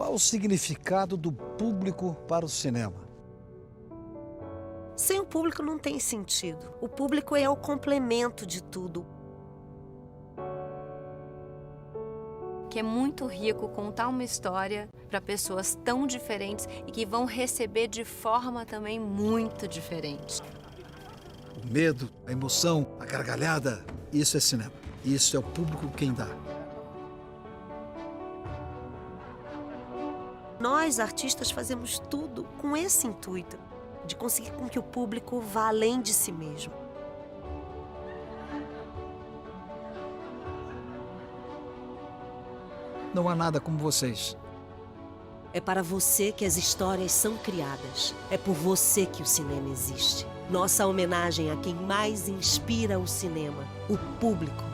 Qual o significado do público para o cinema? Sem o público não tem sentido. O público é o complemento de tudo. Que é muito rico contar uma história para pessoas tão diferentes e que vão receber de forma também muito diferente. O medo, a emoção, a gargalhada, isso é cinema. Isso é o público quem dá. Nós, artistas, fazemos tudo com esse intuito, de conseguir com que o público vá além de si mesmo. Não há nada como vocês. É para você que as histórias são criadas. É por você que o cinema existe. Nossa homenagem a quem mais inspira o cinema, o público.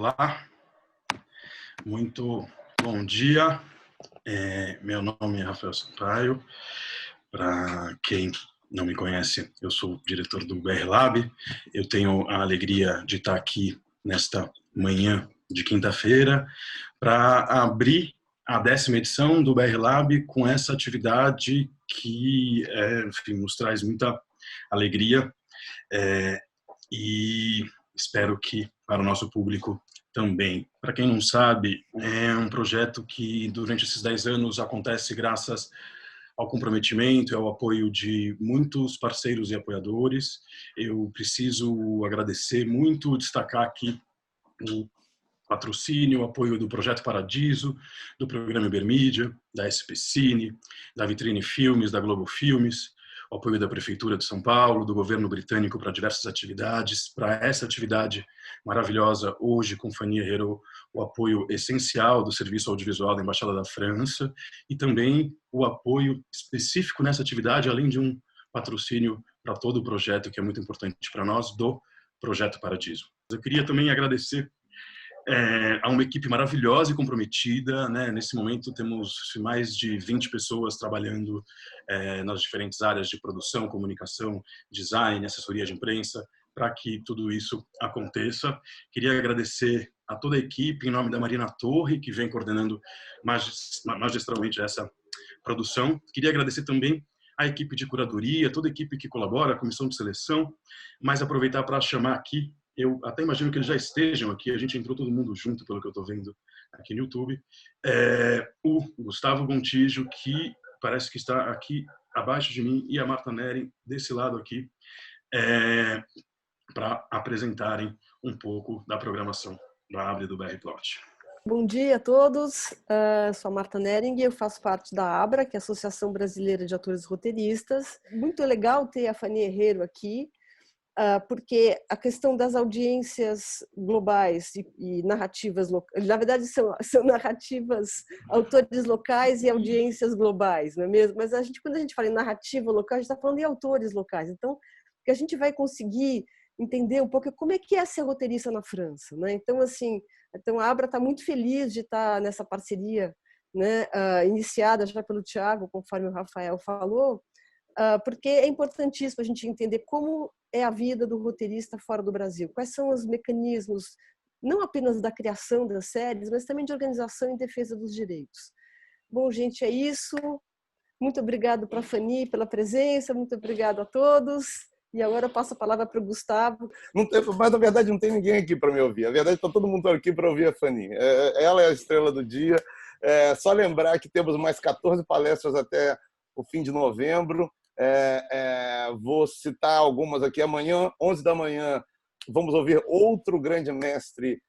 Olá, muito bom dia. Meu nome é Rafael Sampaio. Para quem não me conhece, eu sou o diretor do BR Lab. Eu tenho a alegria de estar aqui nesta manhã de quinta-feira para abrir a 10ª edição do BR Lab com essa atividade que, enfim, nos traz muita alegria e espero que para o nosso público também. Para quem não sabe, é um projeto que durante esses 10 anos acontece graças ao comprometimento e ao apoio de muitos parceiros e apoiadores. Eu preciso agradecer muito, destacar aqui o patrocínio, o apoio do Projeto Paradiso, do Programa Ibermídia, da SP Cine, da Vitrine Filmes, da Globo Filmes, o apoio da Prefeitura de São Paulo, do governo britânico para diversas atividades. Para essa atividade maravilhosa, hoje, Companhia Hero, o apoio essencial do Serviço Audiovisual da Embaixada da França e também o apoio específico nessa atividade, além de um patrocínio para todo o projeto, que é muito importante para nós, do Projeto Paradiso. Eu queria também agradecer a uma equipe maravilhosa e comprometida, né? Nesse momento temos mais de 20 pessoas trabalhando nas diferentes áreas de produção, comunicação, design, assessoria de imprensa, para que tudo isso aconteça. Queria agradecer a toda a equipe, em nome da Marina Torre, que vem coordenando magistralmente essa produção. Queria agradecer também a equipe de curadoria, toda a equipe que colabora, a comissão de seleção, mas aproveitar para chamar aqui, eu até imagino que eles já estejam aqui, a gente entrou todo mundo junto, pelo que eu estou vendo aqui no YouTube, o Gustavo Gontijo, que parece que está aqui abaixo de mim, e a Marta Neri desse lado aqui, para apresentarem um pouco da programação da Abra e do BR Plot. Bom dia a todos, sou a Marta Nering, eu faço parte da ABRA, que é a Associação Brasileira de Atores e Roteiristas. Muito legal ter a Fanny Herrero aqui, porque a questão das audiências globais e narrativas locais, na verdade são narrativas, autores locais e audiências globais, não é mesmo? Mas quando a gente fala em narrativa local, a gente está falando em autores locais. Então, que a gente vai conseguir entender um pouco como é que é ser roteirista na França, né? Então a Abra está muito feliz de estar nessa parceria, né, iniciada já pelo Thiago, conforme o Rafael falou, porque é importantíssimo a gente entender como é a vida do roteirista fora do Brasil, quais são os mecanismos, não apenas da criação das séries, mas também de organização e defesa dos direitos. Bom, gente, é isso. Muito obrigado para a Fanny pela presença, muito obrigado a todos. E agora eu passo a palavra para o Gustavo. Mas, na verdade, não tem ninguém aqui para me ouvir. Na verdade, está todo mundo aqui para ouvir a Fanny. Ela é a estrela do dia. Só lembrar que temos mais 14 palestras até o fim de novembro. Vou citar algumas aqui. Amanhã, 11 da manhã, vamos ouvir outro grande mestre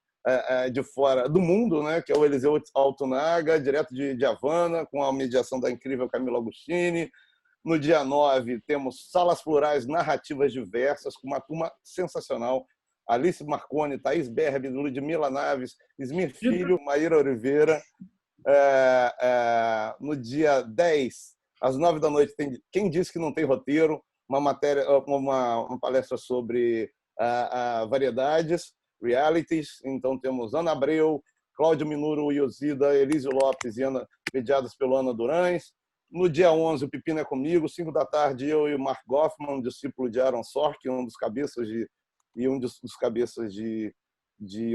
de fora do mundo, né, que é o Eliseu Altunaga, direto de Havana, com a mediação da incrível Camila Agostini. No dia 9, temos Salas Plurais Narrativas Diversas, com uma turma sensacional. Alice Marconi, Thaís Berbe, Ludmila Naves, Ismir Filho, Maíra Oliveira. No dia 10, às 9 da noite, tem Quem Disse Que Não Tem Roteiro, uma palestra sobre variedades, realities. Então temos Ana Abreu, Cláudio Minuro, Iosida, Elísio Lopes e Ana, mediadas pelo Ana Durães. No dia 11, o Pepino é Comigo, 5 da tarde, eu e o Mark Goffman, discípulo de Aaron Sorkin, um dos cabeças de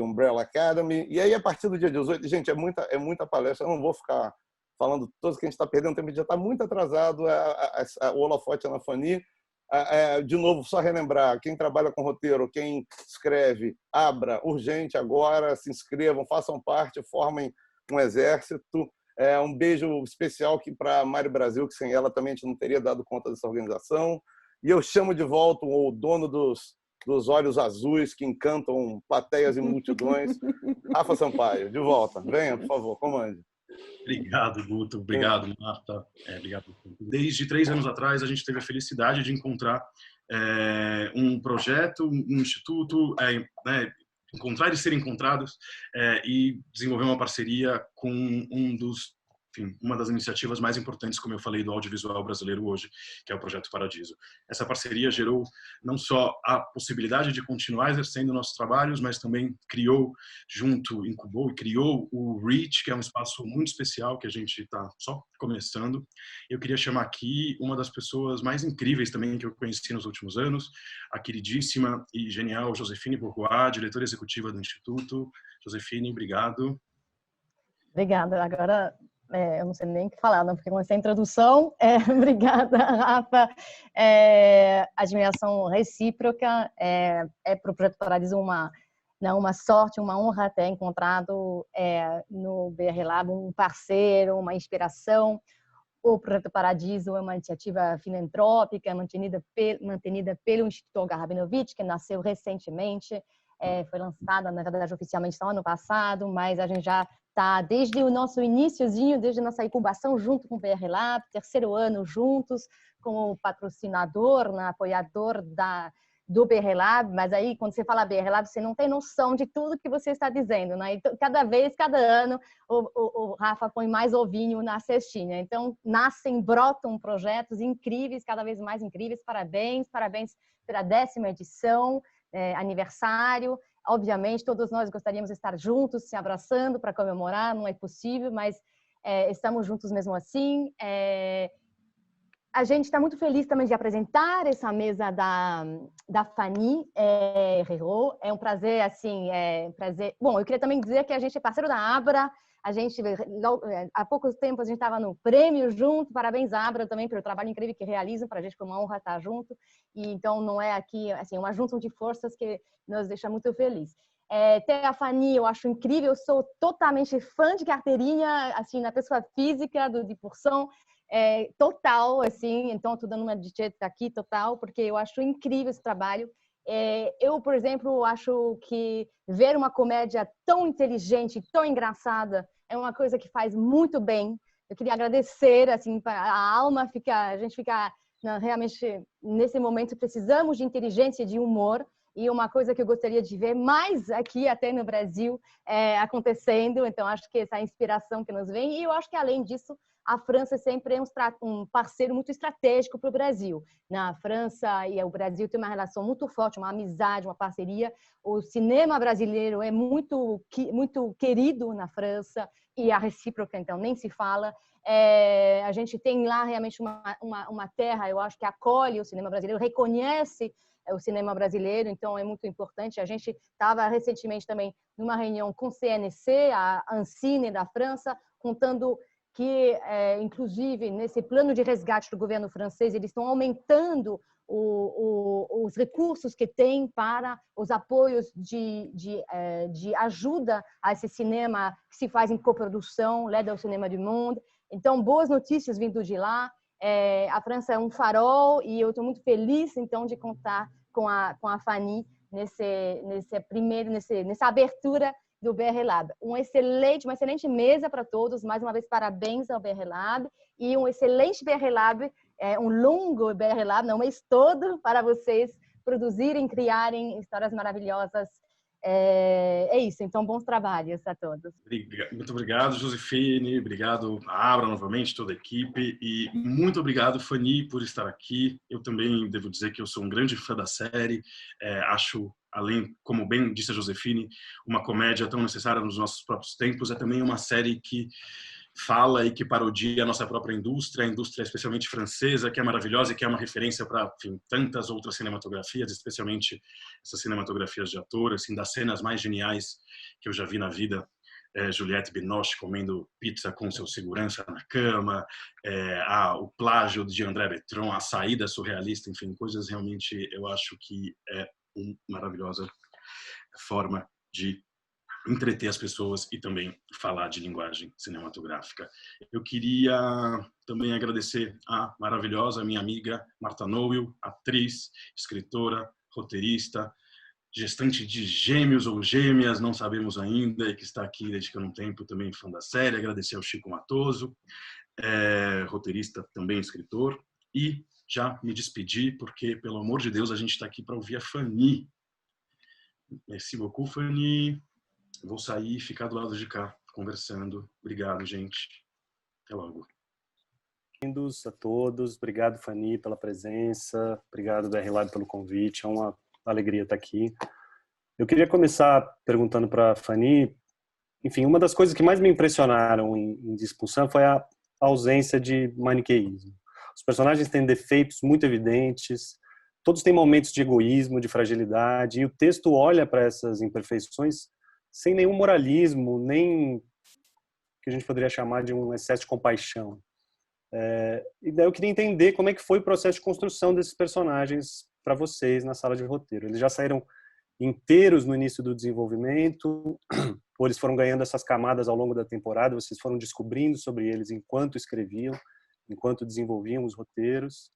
Umbrella Academy. E aí, a partir do dia 18, gente, é muita palestra, eu não vou ficar falando todos que a gente está perdendo tempo, já está muito atrasado, o holofote é na Fanny. De novo, só relembrar, quem trabalha com roteiro, quem escreve, Abra, urgente agora, se inscrevam, façam parte, formem um exército. Um beijo especial para a Mari Brasil, que sem ela também a gente não teria dado conta dessa organização. E eu chamo de volta o dono dos olhos azuis que encantam plateias e multidões, Rafa Sampaio. De volta. Venha, por favor, comande. Obrigado, Guto. Obrigado, Marta. Obrigado. Desde 3 anos atrás, a gente teve a felicidade de encontrar um projeto, um instituto, encontrar e ser encontrados, e desenvolver uma parceria com uma das iniciativas mais importantes, como eu falei, do audiovisual brasileiro hoje, que é o Projeto Paradiso. Essa parceria gerou não só a possibilidade de continuar exercendo nossos trabalhos, mas também incubou e criou o Reach, que é um espaço muito especial que a gente está só começando. Eu queria chamar aqui uma das pessoas mais incríveis também que eu conheci nos últimos anos, a queridíssima e genial Josefine Bourgois, diretora executiva do Instituto. Josefine, obrigado. Obrigada. Agora, eu não sei nem o que falar, não, porque com essa introdução, obrigada, Rafa. Admiração recíproca. Para o Projeto Paradiso uma sorte, uma honra ter encontrado no BR Lab um parceiro, uma inspiração. O Projeto Paradiso é uma iniciativa filantrópica mantenida pelo Instituto Olga Rabinovich, que nasceu recentemente. Foi lançada, na verdade, oficialmente no ano passado, mas a gente já está desde o nosso iniciozinho, desde a nossa incubação junto com o BR Lab, 3º ano juntos, como patrocinador, apoiador do BR Lab. Mas aí, quando você fala BR Lab, você não tem noção de tudo que você está dizendo, né? Então, cada ano, o Rafa põe mais ovinho na cestinha. Então, brotam projetos incríveis, cada vez mais incríveis. Parabéns pela 10ª edição. Aniversário. Obviamente, todos nós gostaríamos de estar juntos, se abraçando para comemorar, não é possível, mas estamos juntos mesmo assim. A gente está muito feliz também de apresentar essa mesa da Fanny Herrero. É um prazer, assim, Bom, eu queria também dizer que a gente é parceiro da Abra. A gente, há pouco tempo, a gente estava no prêmio junto. Parabéns, Abra, também pelo trabalho incrível que realizam. Para a gente foi uma honra estar junto. E então não é aqui assim uma junção de forças que nos deixa muito feliz. Ter a Fanny eu acho incrível. Eu sou totalmente fã de carteirinha, assim, na pessoa física de porção. Total, assim. Então estou dando uma dica aqui total, porque eu acho incrível esse trabalho. Eu, por exemplo, acho que ver uma comédia tão inteligente, tão engraçada, é uma coisa que faz muito bem. Eu queria agradecer, assim, a alma fica, a gente fica realmente nesse momento precisamos de inteligência, de humor, e uma coisa que eu gostaria de ver mais aqui até no Brasil acontecendo. Então acho que essa inspiração que nos vem, e eu acho que além disso a França sempre é um parceiro muito estratégico para o Brasil. Na França e o Brasil tem uma relação muito forte, uma amizade, uma parceria. O cinema brasileiro é muito querido na França, e a recíproca, então, nem se fala. A gente tem lá realmente uma terra, eu acho que acolhe o cinema brasileiro, reconhece o cinema brasileiro, então é muito importante. A gente estava recentemente também numa reunião com o CNC, a Ancine da França, contando que, inclusive, nesse plano de resgate do governo francês, eles estão aumentando os recursos que tem para os apoios de ajuda a esse cinema que se faz em coprodução, L'aide au cinéma du monde. Então, boas notícias vindo de lá. A França é um farol e eu estou muito feliz, então, de contar com a Fanny nessa abertura do BR Lab. Uma excelente mesa para todos. Mais uma vez, parabéns ao BR Lab e um excelente BR Lab, um longo BR Lab, não, um mês todo, para vocês produzirem, criarem histórias maravilhosas. É isso, então bons trabalhos a todos. Muito obrigado, Josefine, obrigado a Abra novamente, toda a equipe, e muito obrigado, Fanny, por estar aqui. Eu também devo dizer que eu sou um grande fã da série, acho, além, como bem disse a Josefine, uma comédia tão necessária nos nossos próprios tempos, é também uma série que fala e que parodia a nossa própria indústria, a indústria especialmente francesa, que é maravilhosa e que é uma referência para, enfim, tantas outras cinematografias, especialmente essas cinematografias de ator, assim, das cenas mais geniais que eu já vi na vida. Juliette Binoche comendo pizza com seu segurança na cama, o plágio de André Breton, a saída surrealista, enfim, coisas realmente eu acho que é uma maravilhosa forma de entreter as pessoas e também falar de linguagem cinematográfica. Eu queria também agradecer a maravilhosa minha amiga Marta Noel, atriz, escritora, roteirista, gestante de gêmeos ou gêmeas, não sabemos ainda, e que está aqui dedicando um tempo também fã da série. Agradecer ao Chico Matoso, roteirista, também escritor, e já me despedir, porque, pelo amor de Deus, a gente está aqui para ouvir a Fanny. Merci beaucoup, Fanny. Vou sair e ficar do lado de cá, conversando. Obrigado, gente. Até logo. Bem-vindos a todos. Obrigado, Fanny, pela presença. Obrigado, BR Lab, pelo convite. É uma alegria estar aqui. Eu queria começar perguntando para a Fanny, enfim, uma das coisas que mais me impressionaram em Expulsão foi a ausência de maniqueísmo. Os personagens têm defeitos muito evidentes, todos têm momentos de egoísmo, de fragilidade, e o texto olha para essas imperfeições sem nenhum moralismo, nem que a gente poderia chamar de um excesso de compaixão. E daí eu queria entender como é que foi o processo de construção desses personagens para vocês na sala de roteiro. Eles já saíram inteiros no início do desenvolvimento, ou eles foram ganhando essas camadas ao longo da temporada, vocês foram descobrindo sobre eles enquanto escreviam, enquanto desenvolviam os roteiros.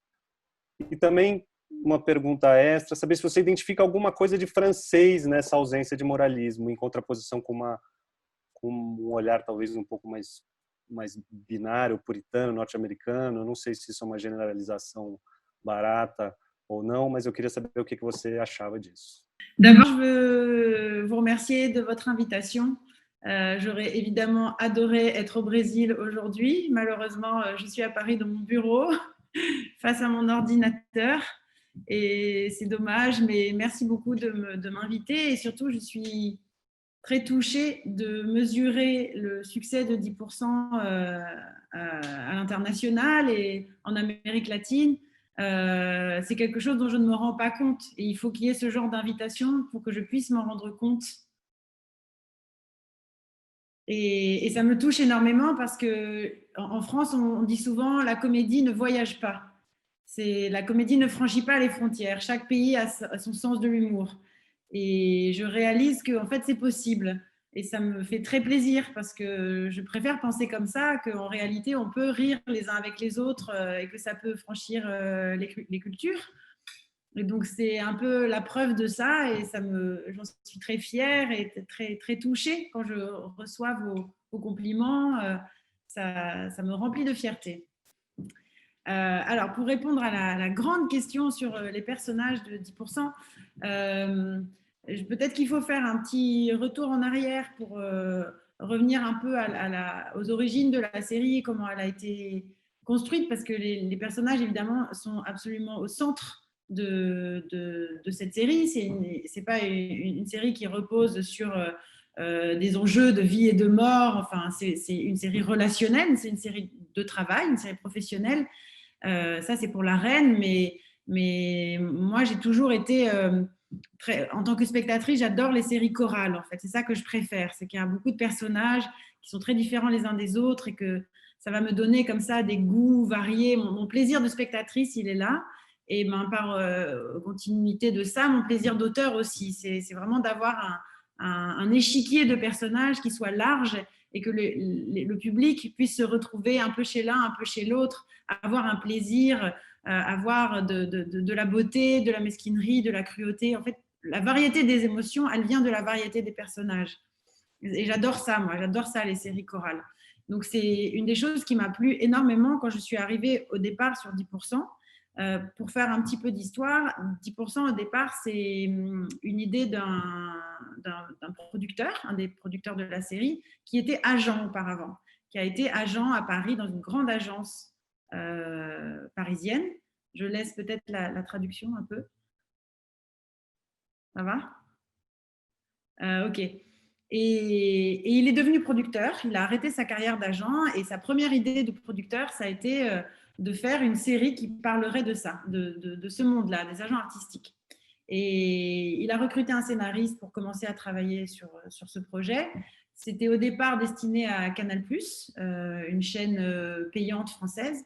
E também uma pergunta extra, saber se você identifica alguma coisa de francês nessa ausência de moralismo, em contraposição com um olhar talvez um pouco mais binário, puritano, norte-americano. Não sei se isso é uma generalização barata ou não, mas eu queria saber o que você achava disso. D'abord, je veux vous remercier de votre invitation. J'aurais évidemment adoré être au Brésil aujourd'hui. Malheureusement, je suis à Paris dans mon bureau, face à mon ordinateur. Et c'est dommage, mais merci beaucoup de m'inviter. Et surtout, je suis très touchée de mesurer le succès de 10% à l'international et en Amérique latine. C'est quelque chose dont je ne me rends pas compte. Et il faut qu'il y ait ce genre d'invitation pour que je puisse m'en rendre compte Et ça me touche énormément parce qu'en France, on dit souvent la comédie ne voyage pas. La comédie ne franchit pas les frontières. Chaque pays a son sens de l'humour. Et je réalise qu'en fait, c'est possible. Et ça me fait très plaisir parce que je préfère penser comme ça, qu'en réalité, on peut rire les uns avec les autres et que ça peut franchir les cultures. Et donc, c'est un peu la preuve de ça et j'en suis très fière et très, très touchée quand je reçois vos compliments. Ça me remplit de fierté. Alors, pour répondre à la grande question sur les personnages de 10%, peut-être qu'il faut faire un petit retour en arrière pour revenir un peu aux origines de la série et comment elle a été construite, parce que les personnages, évidemment, sont absolument au centre de cette série. C'est pas une série qui repose sur des enjeux de vie et de mort. Enfin, c'est une série relationnelle, c'est une série de travail, une série professionnelle. Ça, c'est pour la reine, mais moi, j'ai toujours été en tant que spectatrice, j'adore les séries chorales, en fait. C'est ça que je préfère, c'est qu'il y a beaucoup de personnages qui sont très différents les uns des autres et que ça va me donner comme ça des goûts variés. Mon plaisir de spectatrice, il est là. Et ben, par continuité de ça, mon plaisir d'auteur aussi. C'est vraiment d'avoir un échiquier de personnages qui soit large et que le public puisse se retrouver un peu chez l'un, un peu chez l'autre, avoir un plaisir, avoir de la beauté, de la mesquinerie, de la cruauté. En fait, la variété des émotions, elle vient de la variété des personnages. Et j'adore ça, moi, j'adore ça, les séries chorales. Donc, c'est une des choses qui m'a plu énormément quand je suis arrivée au départ sur 10%. Pour faire un petit peu d'histoire, 10% au départ, c'est une idée d'un producteur, un des producteurs de la série, qui était agent auparavant, qui a été agent à Paris dans une grande agence parisienne. Je laisse peut-être la traduction un peu. Ça va Ok. Et il est devenu producteur, il a arrêté sa carrière d'agent et sa première idée de producteur, ça a été de faire une série qui parlerait de ça, de ce monde-là, des agents artistiques. Et il a recruté un scénariste pour commencer à travailler sur ce projet. C'était au départ destiné à Canal+, une chaîne payante française.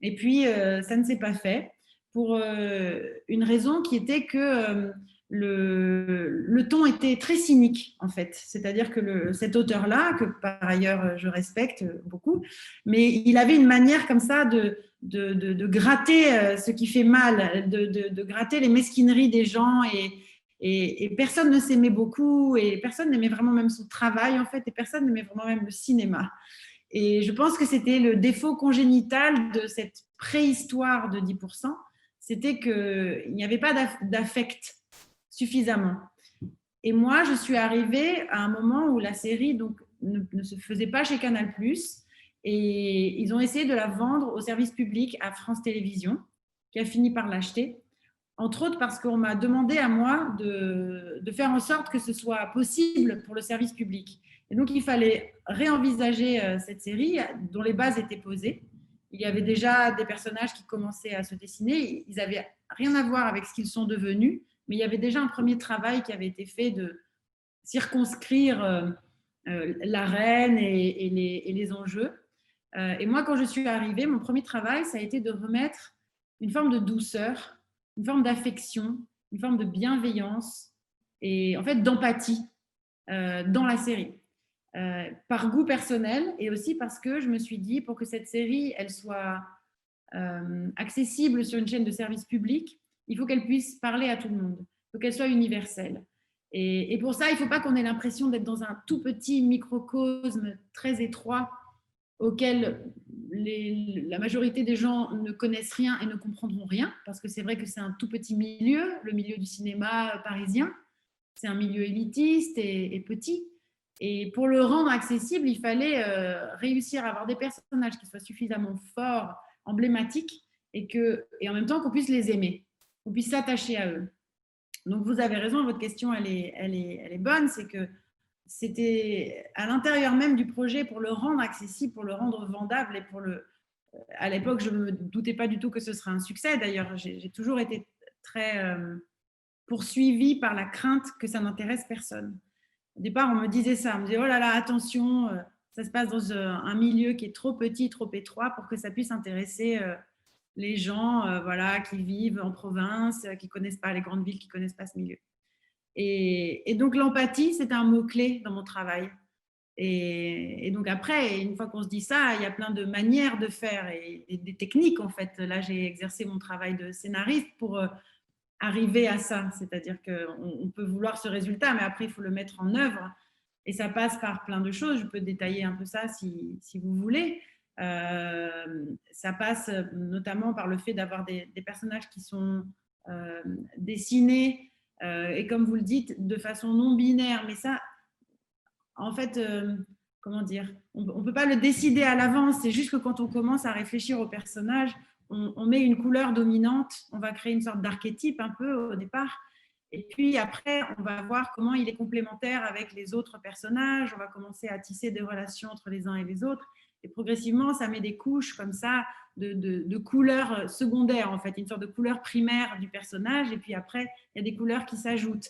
Et puis, ça ne s'est pas fait pour une raison qui était que le ton était très cynique, en fait. C'est-à-dire que cet auteur-là, que par ailleurs je respecte beaucoup, mais il avait une manière comme ça de gratter ce qui fait mal, de gratter les mesquineries des gens et personne ne s'aimait beaucoup et personne n'aimait vraiment même son travail, en fait, et personne n'aimait vraiment même le cinéma. Et je pense que c'était le défaut congénital de cette préhistoire de 10%, c'était qu'il n'y avait pas d'affect suffisamment. Et moi, je suis arrivée à un moment où la série donc, ne se faisait pas chez Canal+, et ils ont essayé de la vendre au service public à France Télévisions, qui a fini par l'acheter, entre autres parce qu'on m'a demandé à moi de faire en sorte que ce soit possible pour le service public. Et donc, il fallait réenvisager cette série dont les bases étaient posées. Il y avait déjà des personnages qui commençaient à se dessiner. Ils n'avaient rien à voir avec ce qu'ils sont devenus, mais il y avait déjà un premier travail qui avait été fait de circonscrire la reine et les enjeux. Et moi, quand je suis arrivée, mon premier travail, ça a été de remettre une forme de douceur, une forme d'affection, une forme de bienveillance et en fait d'empathie dans la série. Par goût personnel et aussi parce que je me suis dit, pour que cette série elle soit accessible sur une chaîne de service public, il faut qu'elle puisse parler à tout le monde, il faut qu'elle soit universelle. Et pour ça, il ne faut pas qu'on ait l'impression d'être dans un tout petit microcosme très étroit auquel la majorité des gens ne connaissent rien et ne comprendront rien, parce que c'est vrai que c'est un tout petit milieu, le milieu du cinéma parisien, c'est un milieu élitiste et petit. Et pour le rendre accessible, il fallait réussir à avoir des personnages qui soient suffisamment forts, emblématiques, et en même temps qu'on puisse les aimer, qu'on puisse s'attacher à eux. Donc vous avez raison, votre question elle est bonne, c'est que c'était à l'intérieur même du projet pour le rendre accessible, pour le rendre vendable et à l'époque je ne me doutais pas du tout que ce serait un succès. D'ailleurs, j'ai toujours été très poursuivie par la crainte que ça n'intéresse personne. Au départ, on me disait ça, on me disait oh là là, attention, ça se passe dans un milieu qui est trop petit, trop étroit pour que ça puisse intéresser les gens voilà, qui vivent en province, qui ne connaissent pas les grandes villes, qui ne connaissent pas ce milieu. Et donc l'empathie, c'est un mot-clé dans mon travail. Et donc après, une fois qu'on se dit ça, il y a plein de manières de faire et des techniques en fait. Là, j'ai exercé mon travail de scénariste pour arriver à ça. C'est-à-dire qu'on peut vouloir ce résultat, mais après, il faut le mettre en œuvre. Et ça passe par plein de choses. Je peux détailler un peu ça si vous voulez. Ça passe notamment par le fait d'avoir des personnages qui sont dessinés et comme vous le dites, de façon non binaire. Mais ça, en fait, comment dire, on ne peut pas le décider à l'avance. C'est juste que quand on commence à réfléchir au personnage, on met une couleur dominante, on va créer une sorte d'archétype un peu au départ. Et puis après, on va voir comment il est complémentaire avec les autres personnages. On va commencer à tisser des relations entre les uns et les autres. Et progressivement, ça met des couches comme ça de couleurs secondaires, en fait, une sorte de couleur primaire du personnage. Et puis après, il y a des couleurs qui s'ajoutent.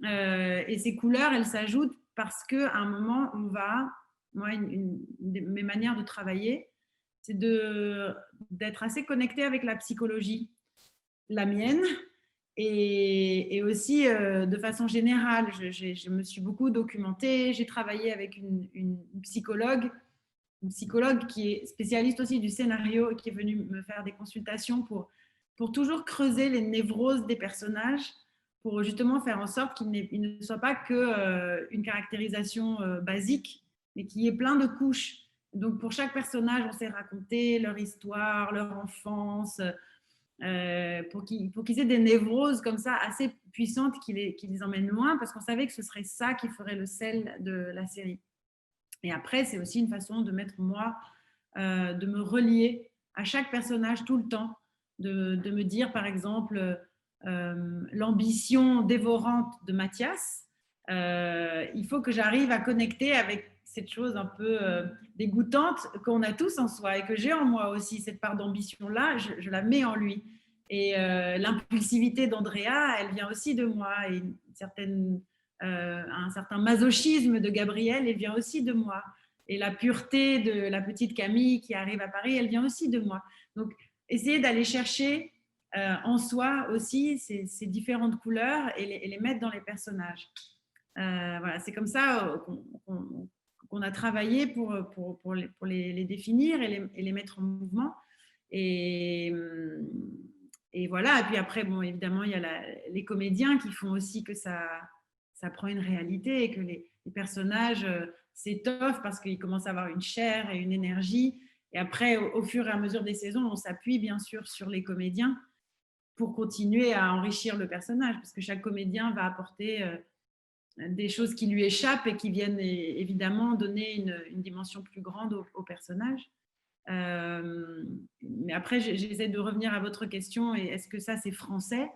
Et ces couleurs, elles s'ajoutent parce qu'à un moment, on va... Moi, une de mes manières de travailler, c'est d'être assez connectée avec la psychologie, la mienne, et aussi de façon générale. Je me suis beaucoup documentée, j'ai travaillé avec une psychologue qui est spécialiste aussi du scénario et qui est venue me faire des consultations pour toujours creuser les névroses des personnages, pour justement faire en sorte qu'il ne soit pas qu'une caractérisation basique, mais qu'il y ait plein de couches. Donc pour chaque personnage, on s'est raconté leur histoire, leur enfance, pour qu'ils aient des névroses comme ça assez puissantes qui les emmènent loin, parce qu'on savait que ce serait ça qui ferait le sel de la série. Et après, c'est aussi une façon de mettre moi, de me relier à chaque personnage tout le temps, de me dire par exemple l'ambition dévorante de Mathias, il faut que j'arrive à connecter avec cette chose un peu dégoûtante qu'on a tous en soi et que j'ai en moi aussi, cette part d'ambition-là, je la mets en lui. Et l'impulsivité d'Andrea, elle vient aussi de moi. Et un certain masochisme de Gabriel, elle vient aussi de moi. Et la pureté de la petite Camille qui arrive à Paris, elle vient aussi de moi. Donc, essayer d'aller chercher en soi aussi ces différentes couleurs et les mettre dans les personnages. Voilà, c'est comme ça qu'on a travaillé pour les définir et les mettre en mouvement. Et voilà. Et puis après, bon, évidemment, il y a les comédiens qui font aussi que ça prend une réalité et que les personnages s'étoffent parce qu'ils commencent à avoir une chair et une énergie. Et après, au fur et à mesure des saisons, on s'appuie bien sûr sur les comédiens pour continuer à enrichir le personnage, parce que chaque comédien va apporter des choses qui lui échappent et qui viennent évidemment donner une dimension plus grande au personnage. Mais après, j'essaie de revenir à votre question, et est-ce que ça c'est français ?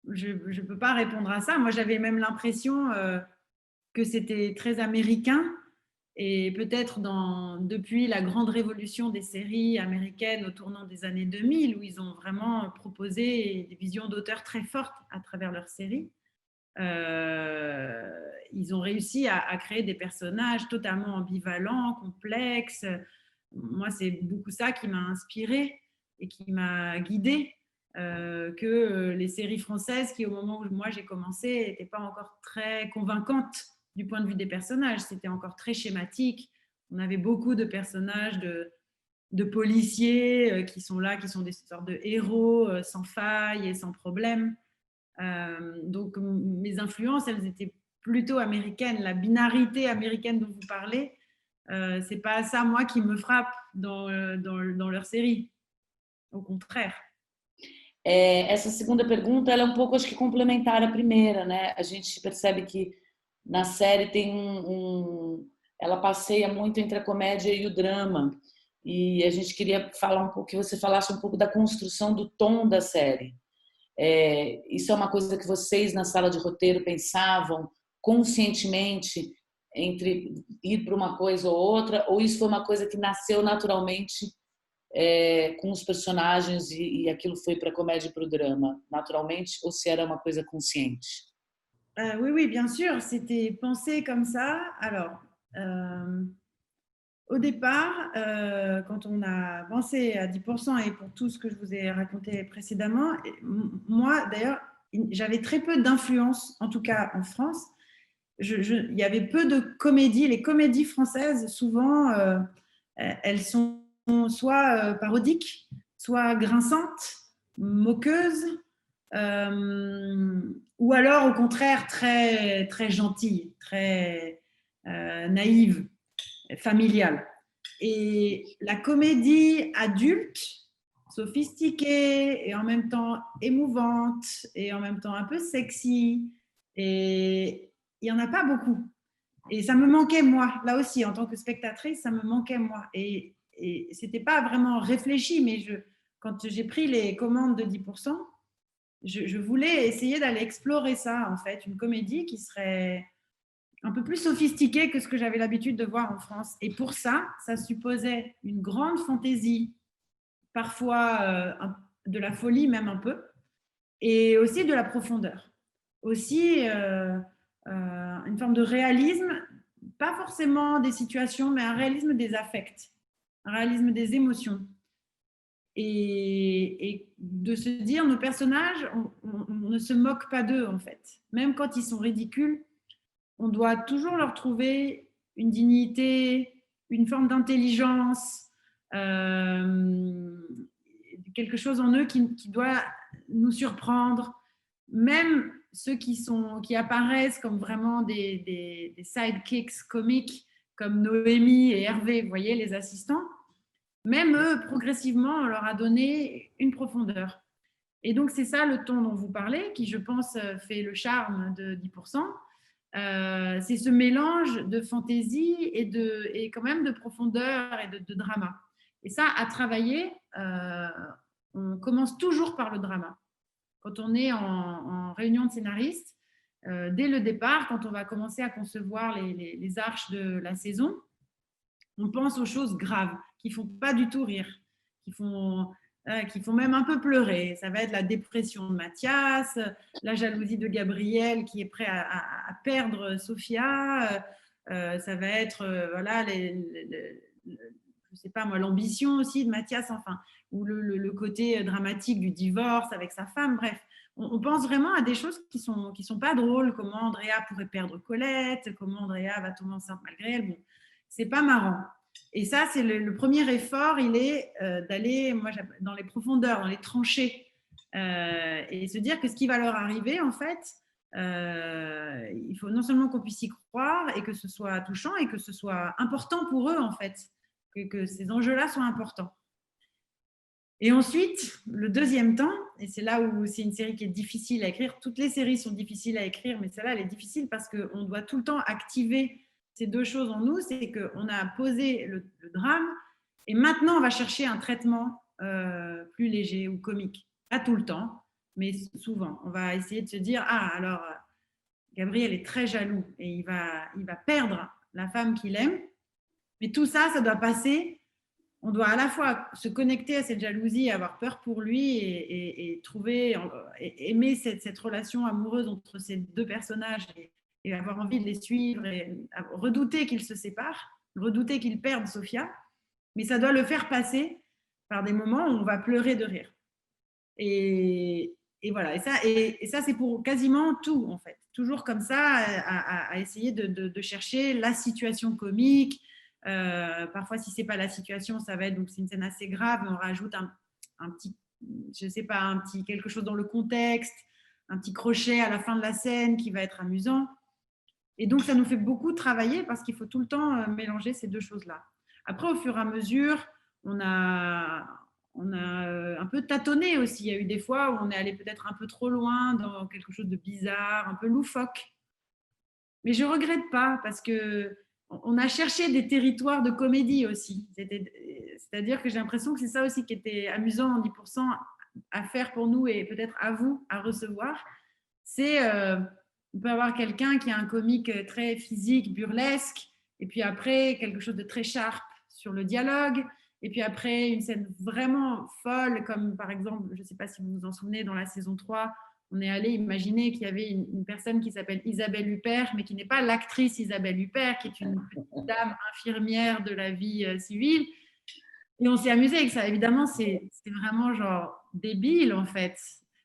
Je ne peux pas répondre à ça. Moi, j'avais même l'impression que c'était très américain, et peut-être depuis la grande révolution des séries américaines au tournant des années 2000, où ils ont vraiment proposé des visions d'auteurs très fortes à travers leurs séries. Ils ont réussi à créer des personnages totalement ambivalents, complexes. Moi, c'est beaucoup ça qui m'a inspirée et qui m'a guidée, que les séries françaises qui, au moment où moi j'ai commencé, n'étaient pas encore très convaincantes du point de vue des personnages. C'était encore très schématique. On avait beaucoup de personnages de policiers qui sont là, qui sont des sortes de héros sans faille et sans problème. Donc mes influences, elles étaient plutôt américaines. La binarité américaine dont vous parlez, c'est pas ça moi qui me frappe dans leur série, au contraire. Essa segunda pergunta, ela é pouco, acho que complementar à primeira, né? A gente percebe que na série tem ela passeia muito entre a comédia e o drama, e a gente queria falar um pouco, que você falasse um pouco da construção do tom da série. Isso é uma coisa que vocês na sala de roteiro pensavam conscientemente entre ir para uma coisa ou outra, ou isso foi uma coisa que nasceu naturalmente com os personagens e aquilo foi para a comédia e para o drama, naturalmente, ou se era uma coisa consciente? Oui, bien sûr, c'était pensé comme ça. Alors, au départ, quand on a pensé à 10% et pour tout ce que je vous ai raconté précédemment, moi d'ailleurs, j'avais très peu d'influence, en tout cas en France. Il y avait peu de comédies. Les comédies françaises, souvent, elles sont soit parodiques, soit grinçantes, moqueuses, ou alors au contraire très, très gentilles, très naïves, familiales. Et la comédie adulte, sophistiquée et en même temps émouvante et en même temps un peu sexy, et il n'y en a pas beaucoup. Et ça me manquait, moi, là aussi, en tant que spectatrice, ça me manquait, moi. Et ce n'était pas vraiment réfléchi, mais quand j'ai pris les commandes de 10%, je voulais essayer d'aller explorer ça, en fait, une comédie qui serait un peu plus sophistiquée que ce que j'avais l'habitude de voir en France. Et pour ça, ça supposait une grande fantaisie, parfois de la folie même un peu, et aussi de la profondeur. Aussi une forme de réalisme, pas forcément des situations, mais un réalisme des affects, un réalisme des émotions. Et de se dire, nos personnages, on ne se moque pas d'eux, en fait. Même quand ils sont ridicules, on doit toujours leur trouver une dignité, une forme d'intelligence, quelque chose en eux qui doit nous surprendre. Même ceux qui apparaissent comme vraiment des sidekicks comiques, comme Noémie et Hervé, vous voyez, les assistants, même eux, progressivement, on leur a donné une profondeur. Et donc, c'est ça le ton dont vous parlez, qui, je pense, fait le charme de 10%. C'est ce mélange de fantaisie et quand même de profondeur et de drama. Et ça, à travailler, on commence toujours par le drama. Quand on est en réunion de scénaristes, dès le départ, quand on va commencer à concevoir les arches de la saison, on pense aux choses graves, qui ne font pas du tout rire, qui font même un peu pleurer. Ça va être la dépression de Mathias, la jalousie de Gabriel qui est prêt à perdre Sophia, ça va être voilà, je sais pas moi, l'ambition aussi de Mathias, enfin, ou le côté dramatique du divorce avec sa femme. Bref, on pense vraiment à des choses qui sont pas drôles. Comment Andrea pourrait perdre Colette, comment Andrea va tomber enceinte malgré elle. Bon, c'est pas marrant. Et ça, c'est le premier effort, il est d'aller dans les profondeurs, dans les tranchées, et se dire que ce qui va leur arriver, en fait, il faut non seulement qu'on puisse y croire et que ce soit touchant et que ce soit important pour eux, en fait, que ces enjeux-là soient importants. Et ensuite, le deuxième temps, et c'est là où c'est une série qui est difficile à écrire, toutes les séries sont difficiles à écrire, mais celle-là, elle est difficile parce qu'on doit tout le temps activer ces deux choses en nous, c'est qu'on a posé le drame et maintenant on va chercher un traitement plus léger ou comique. Pas tout le temps, mais souvent. On va essayer de se dire, alors Gabriel est très jaloux et il va perdre la femme qu'il aime, mais tout ça, ça doit passer. On doit à la fois se connecter à cette jalousie, avoir peur pour lui et aimer cette relation amoureuse entre ces deux personnages et avoir envie de les suivre et redouter qu'ils se séparent, redouter qu'ils perdent Sophia, mais ça doit le faire passer par des moments où on va pleurer de rire. Et voilà, et ça c'est pour quasiment tout, en fait. Toujours comme ça, à essayer de chercher la situation comique. Parfois, si ce n'est pas la situation, ça va être, donc c'est une scène assez grave, mais on rajoute un petit, je sais pas, quelque chose dans le contexte, un petit crochet à la fin de la scène qui va être amusant. Et donc, ça nous fait beaucoup travailler parce qu'il faut tout le temps mélanger ces deux choses-là. Après, au fur et à mesure, on a un peu tâtonné aussi. Il y a eu des fois où on est allé peut-être un peu trop loin dans quelque chose de bizarre, un peu loufoque. Mais je ne regrette pas parce qu'on a cherché des territoires de comédie aussi. C'est-à-dire que j'ai l'impression que c'est ça aussi qui était amusant en 10% à faire pour nous et peut-être à vous à recevoir. C'est... on peut avoir quelqu'un qui a un comique très physique, burlesque, et puis après, quelque chose de très sharp sur le dialogue, et puis après, une scène vraiment folle, comme par exemple, je ne sais pas si vous vous en souvenez, dans la saison 3, On est allé imaginer qu'il y avait une personne qui s'appelle Isabelle Huppert, mais qui n'est pas l'actrice Isabelle Huppert, qui est une petite dame infirmière de la vie civile. Et on s'est amusé avec ça. Évidemment, c'est vraiment genre débile, en fait.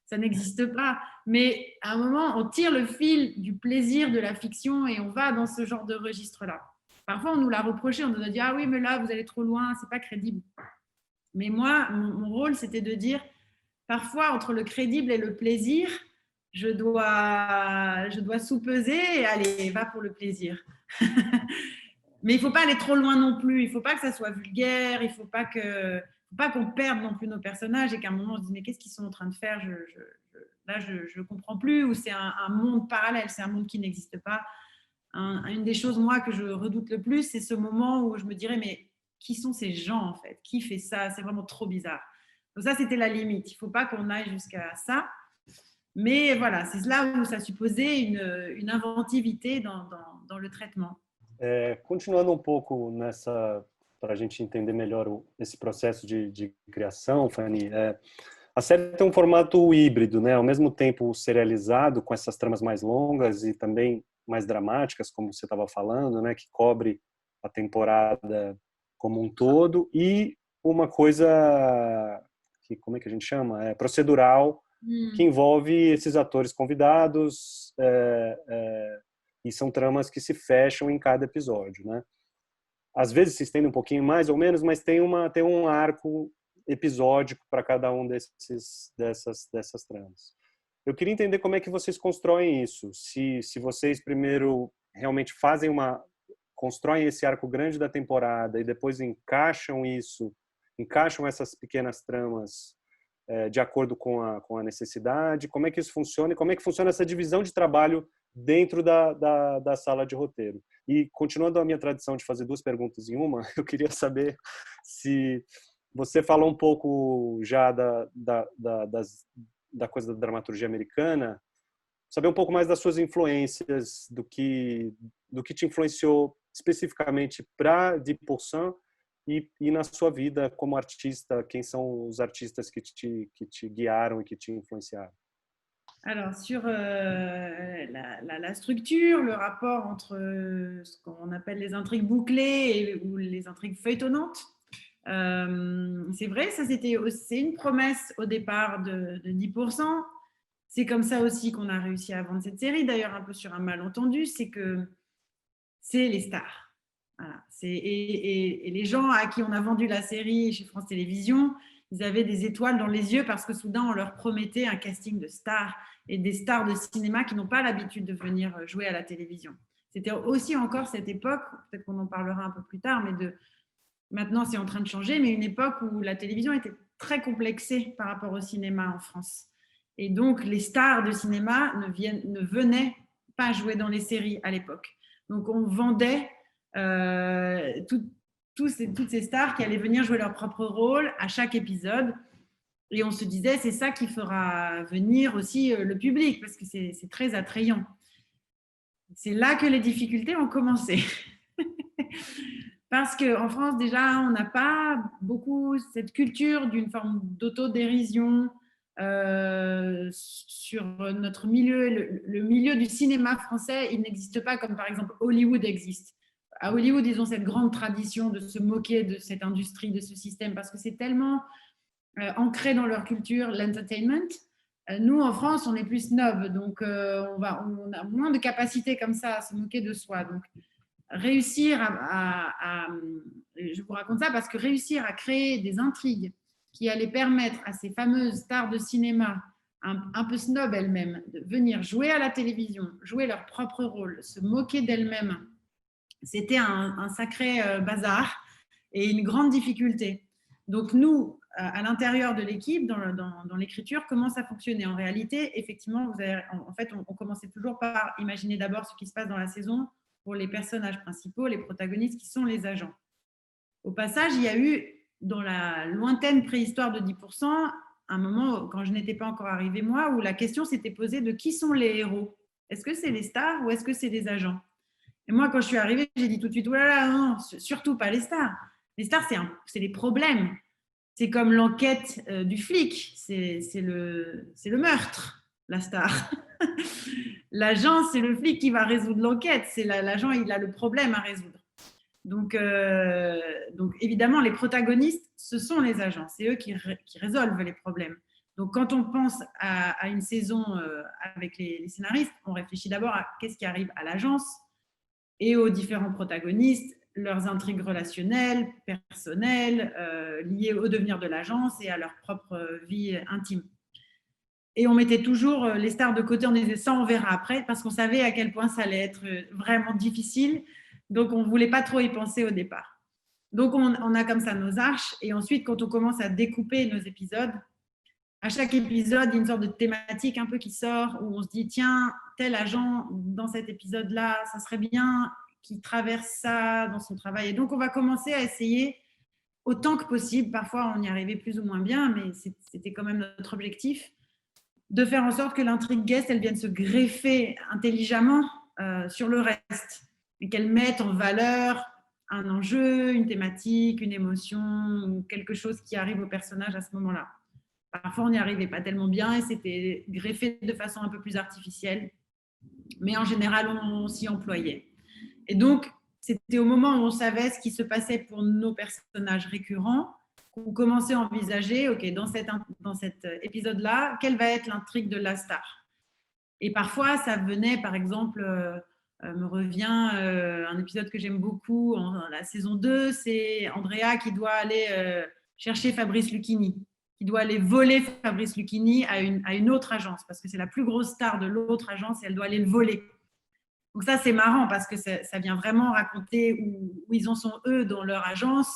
Ça n'existe pas. Mais à un moment, on tire le fil du plaisir de la fiction et on va dans ce genre de registre-là. Parfois, on nous l'a reproché, on nous a dit « Ah oui, mais là, vous allez trop loin, c'est pas crédible. » Mais moi, mon rôle, c'était de dire parfois, entre le crédible et le plaisir, je dois sous-peser et allez, va pour le plaisir. Mais il ne faut pas aller trop loin non plus. Il ne faut pas que ça soit vulgaire. Il ne faut pas qu'on perde non plus nos personnages et qu'à un moment, on se dise mais qu'est-ce qu'ils sont en train de faire? Là, je ne comprends plus. Ou c'est un monde parallèle. C'est un monde qui n'existe pas. Une des choses, moi, que je redoute le plus, c'est ce moment où je me dirais mais qui sont ces gens, en fait? Qui fait ça? C'est vraiment trop bizarre. Donc ça, c'était la limite. Il ne faut pas qu'on aille jusqu'à ça. Mais voilà, c'est là où ça supposait une inventivité dans le traitement. Continuando pouco nessa, para a gente entender melhor esse processo de criação, Fanny, a série tem um formato híbrido, né? Ao mesmo tempo serializado, com essas tramas mais longas e também mais dramáticas, como você estava falando, né? Que cobre a temporada como um todo, e uma coisa que, como é que a gente chama? Procedural, que envolve esses atores convidados, e são tramas que se fecham em cada episódio, né? Às vezes se estende um pouquinho mais ou menos, mas tem um arco episódico para cada um dessas tramas. Eu queria entender como é que vocês constroem isso. Se vocês primeiro realmente constroem esse arco grande da temporada e depois encaixam essas pequenas tramas de acordo com a necessidade, como é que isso funciona e como é que funciona essa divisão de trabalho dentro da sala de roteiro. E continuando a minha tradição de fazer duas perguntas em uma, eu queria saber se você falou um pouco já da coisa da dramaturgia americana, saber um pouco mais das suas influências, do que te influenciou especificamente para 10% e na sua vida como artista, quem são os artistas que te guiaram et qui te influenciaram? Alors, sur la structure, le rapport entre ce qu'on appelle les intrigues bouclées ou les intrigues feuilletonnantes, c'est vrai, c'est une promesse au départ de 10%. C'est comme ça aussi qu'on a réussi à vendre cette série, d'ailleurs un peu sur un malentendu, c'est que c'est les stars. Voilà. Et les gens à qui on a vendu la série chez France Télévisions, ils avaient des étoiles dans les yeux parce que soudain, on leur promettait un casting de stars et des stars de cinéma qui n'ont pas l'habitude de venir jouer à la télévision. C'était aussi encore cette époque, peut-être qu'on en parlera un peu plus tard, mais maintenant c'est en train de changer, mais une époque où la télévision était très complexée par rapport au cinéma en France. Et donc, les stars de cinéma ne venaient pas jouer dans les séries à l'époque. Donc, on vendait toutes ces stars qui allaient venir jouer leur propre rôle à chaque épisode. Et on se disait, c'est ça qui fera venir aussi le public, parce que c'est très attrayant. C'est là que les difficultés ont commencé. Parce qu'en France, déjà, on n'a pas beaucoup cette culture d'une forme d'autodérision sur notre milieu. Le milieu du cinéma français, il n'existe pas comme par exemple Hollywood existe. À Hollywood, ils ont cette grande tradition de se moquer de cette industrie, de ce système, parce que c'est tellement ancré dans leur culture, l'entertainment. Nous, en France, on est plus snob, donc on a moins de capacité comme ça à se moquer de soi. Donc, réussir je vous raconte ça parce que réussir à créer des intrigues qui allaient permettre à ces fameuses stars de cinéma, un peu snob elles-mêmes, de venir jouer à la télévision, jouer leur propre rôle, se moquer d'elles-mêmes, c'était un sacré bazar et une grande difficulté. Donc nous, à l'intérieur de l'équipe, dans l'écriture, comment ça fonctionnait? En réalité, effectivement, on commençait toujours par imaginer d'abord ce qui se passe dans la saison pour les personnages principaux, les protagonistes qui sont les agents. Au passage, il y a eu, dans la lointaine préhistoire de 10%, un moment, quand je n'étais pas encore arrivée moi, où la question s'était posée de qui sont les héros? Est-ce que c'est les stars ou est-ce que c'est des agents? Et moi, quand je suis arrivée, j'ai dit tout de suite, oh là là, non, surtout pas les stars. Les stars, c'est les problèmes. C'est comme l'enquête du flic, c'est le meurtre. la star. L'agent, c'est le flic qui va résoudre l'enquête. C'est l'agent, il a le problème à résoudre. Donc évidemment, les protagonistes, ce sont les agents. C'est eux qui résolvent les problèmes. Donc, quand on pense à une saison avec les scénaristes, on réfléchit d'abord à qu'est-ce qui arrive à l'agence et aux différents protagonistes, leurs intrigues relationnelles, personnelles, liées au devenir de l'agence et à leur propre vie intime. Et on mettait toujours les stars de côté, on disait ça, on verra après, parce qu'on savait à quel point ça allait être vraiment difficile. Donc, on ne voulait pas trop y penser au départ. Donc, on a comme ça nos arches. Et ensuite, quand on commence à découper nos épisodes, à chaque épisode, il y a une sorte de thématique un peu qui sort où on se dit, tiens, tel agent dans cet épisode-là, ça serait bien qu'il traverse ça dans son travail. Et donc, on va commencer à essayer autant que possible. Parfois, on y arrivait plus ou moins bien, mais c'était quand même notre objectif, de faire en sorte que l'intrigue guest, elle vienne se greffer intelligemment sur le reste et qu'elle mette en valeur un enjeu, une thématique, une émotion ou quelque chose qui arrive au personnage à ce moment-là. Parfois, on n'y arrivait pas tellement bien et c'était greffé de façon un peu plus artificielle. Mais en général, on s'y employait. Et donc, c'était au moment où on savait ce qui se passait pour nos personnages récurrents qu'on commençait à envisager, OK, dans cet épisode-là, quelle va être l'intrigue de la star? Et parfois, ça venait, par exemple, me revient un épisode que j'aime beaucoup, la saison 2, c'est Andrea qui doit aller chercher Fabrice Lucchini, qui doit aller voler Fabrice Lucchini à une autre agence, parce que c'est la plus grosse star de l'autre agence et elle doit aller le voler. Donc ça, c'est marrant parce que ça vient vraiment raconter où ils en sont eux dans leur agence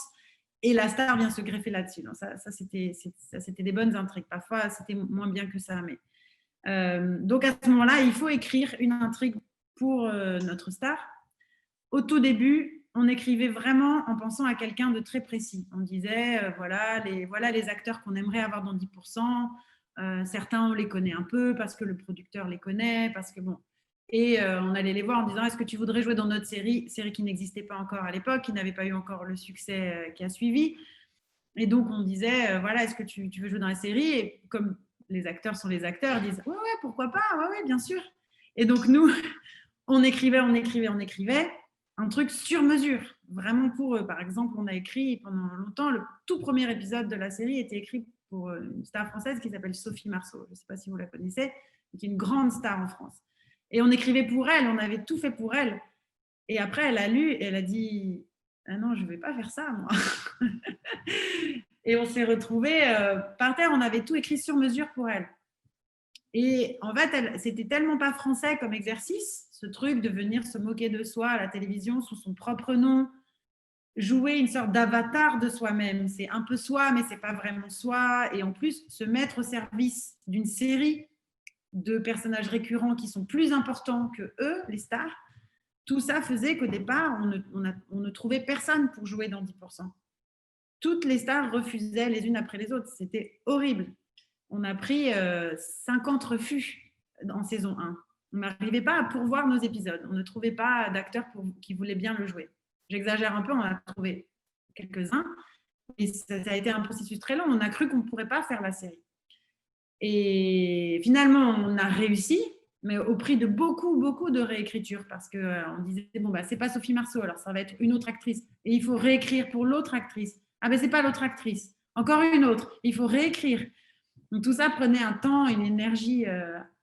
et la star vient se greffer là-dessus. Donc ça, c'était des bonnes intrigues. Parfois, c'était moins bien que ça. Mais donc à ce moment-là, il faut écrire une intrigue pour notre star. Au tout début, on écrivait vraiment en pensant à quelqu'un de très précis. On disait, voilà les acteurs qu'on aimerait avoir dans 10%. Certains, on les connaît un peu parce que le producteur les connaît, parce que bon. Et on allait les voir en disant, est-ce que tu voudrais jouer dans notre série qui n'existait pas encore à l'époque, qui n'avait pas eu encore le succès qui a suivi. Et donc, on disait, voilà, est-ce que tu veux jouer dans la série? Et comme les acteurs sont les acteurs, ils disent, ouais, pourquoi pas, ouais, bien sûr. Et donc, nous, on écrivait un truc sur mesure, vraiment pour eux. Par exemple, on a écrit pendant longtemps, le tout premier épisode de la série était écrit pour une star française qui s'appelle Sophie Marceau. Je ne sais pas si vous la connaissez, qui est une grande star en France. Et on écrivait pour elle, on avait tout fait pour elle. Et après, elle a lu et elle a dit « Ah non, je ne vais pas faire ça, moi. » Et on s'est retrouvés par terre, on avait tout écrit sur mesure pour elle. Et en fait, c'était tellement pas français comme exercice, ce truc de venir se moquer de soi à la télévision sous son propre nom, jouer une sorte d'avatar de soi-même. C'est un peu soi, mais c'est pas vraiment soi. Et en plus, se mettre au service d'une série de personnages récurrents qui sont plus importants que eux, les stars, tout ça faisait qu'au départ, on ne trouvait personne pour jouer dans 10%. Toutes les stars refusaient les unes après les autres. C'était horrible. On a pris 50 refus en saison 1. On n'arrivait pas à pourvoir nos épisodes. On ne trouvait pas d'acteurs qui voulaient bien le jouer. J'exagère un peu, on a trouvé quelques-uns. Et ça a été un processus très long. On a cru qu'on ne pourrait pas faire la série. Et finalement, on a réussi, mais au prix de beaucoup de réécriture, parce qu'on disait, bon, c'est pas Sophie Marceau, alors ça va être une autre actrice. Et il faut réécrire pour l'autre actrice. Ah ben, c'est pas l'autre actrice. Encore une autre. Il faut réécrire. Donc, tout ça prenait un temps, une énergie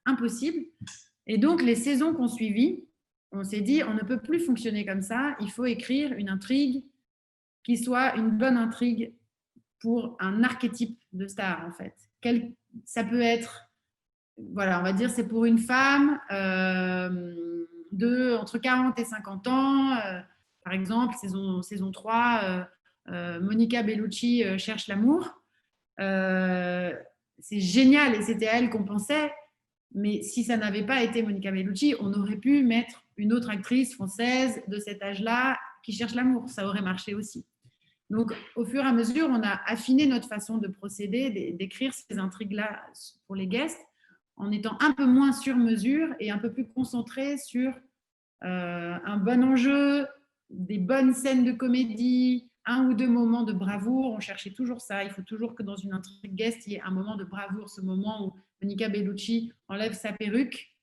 impossible. Et donc, les saisons qu'on suivit, on s'est dit, on ne peut plus fonctionner comme ça. Il faut écrire une intrigue qui soit une bonne intrigue pour un archétype de star, en fait. Ça peut être, voilà, on va dire, c'est pour une femme entre 40 et 50 ans. Par exemple, saison 3, Monica Bellucci cherche l'amour. C'est génial et c'était à elle qu'on pensait. Mais si ça n'avait pas été Monica Bellucci, on aurait pu mettre une autre actrice française de cet âge-là qui cherche l'amour. Ça aurait marché aussi. Donc, au fur et à mesure, on a affiné notre façon de procéder, d'écrire ces intrigues-là pour les guests, en étant un peu moins sur mesure et un peu plus concentré sur un bon enjeu, des bonnes scènes de comédie, 1 ou 2 moments de bravoure. On cherchait toujours ça. Il faut toujours que dans une intrigue guest, il y ait un moment de bravoure, ce moment où Monica Bellucci enlève sa perruque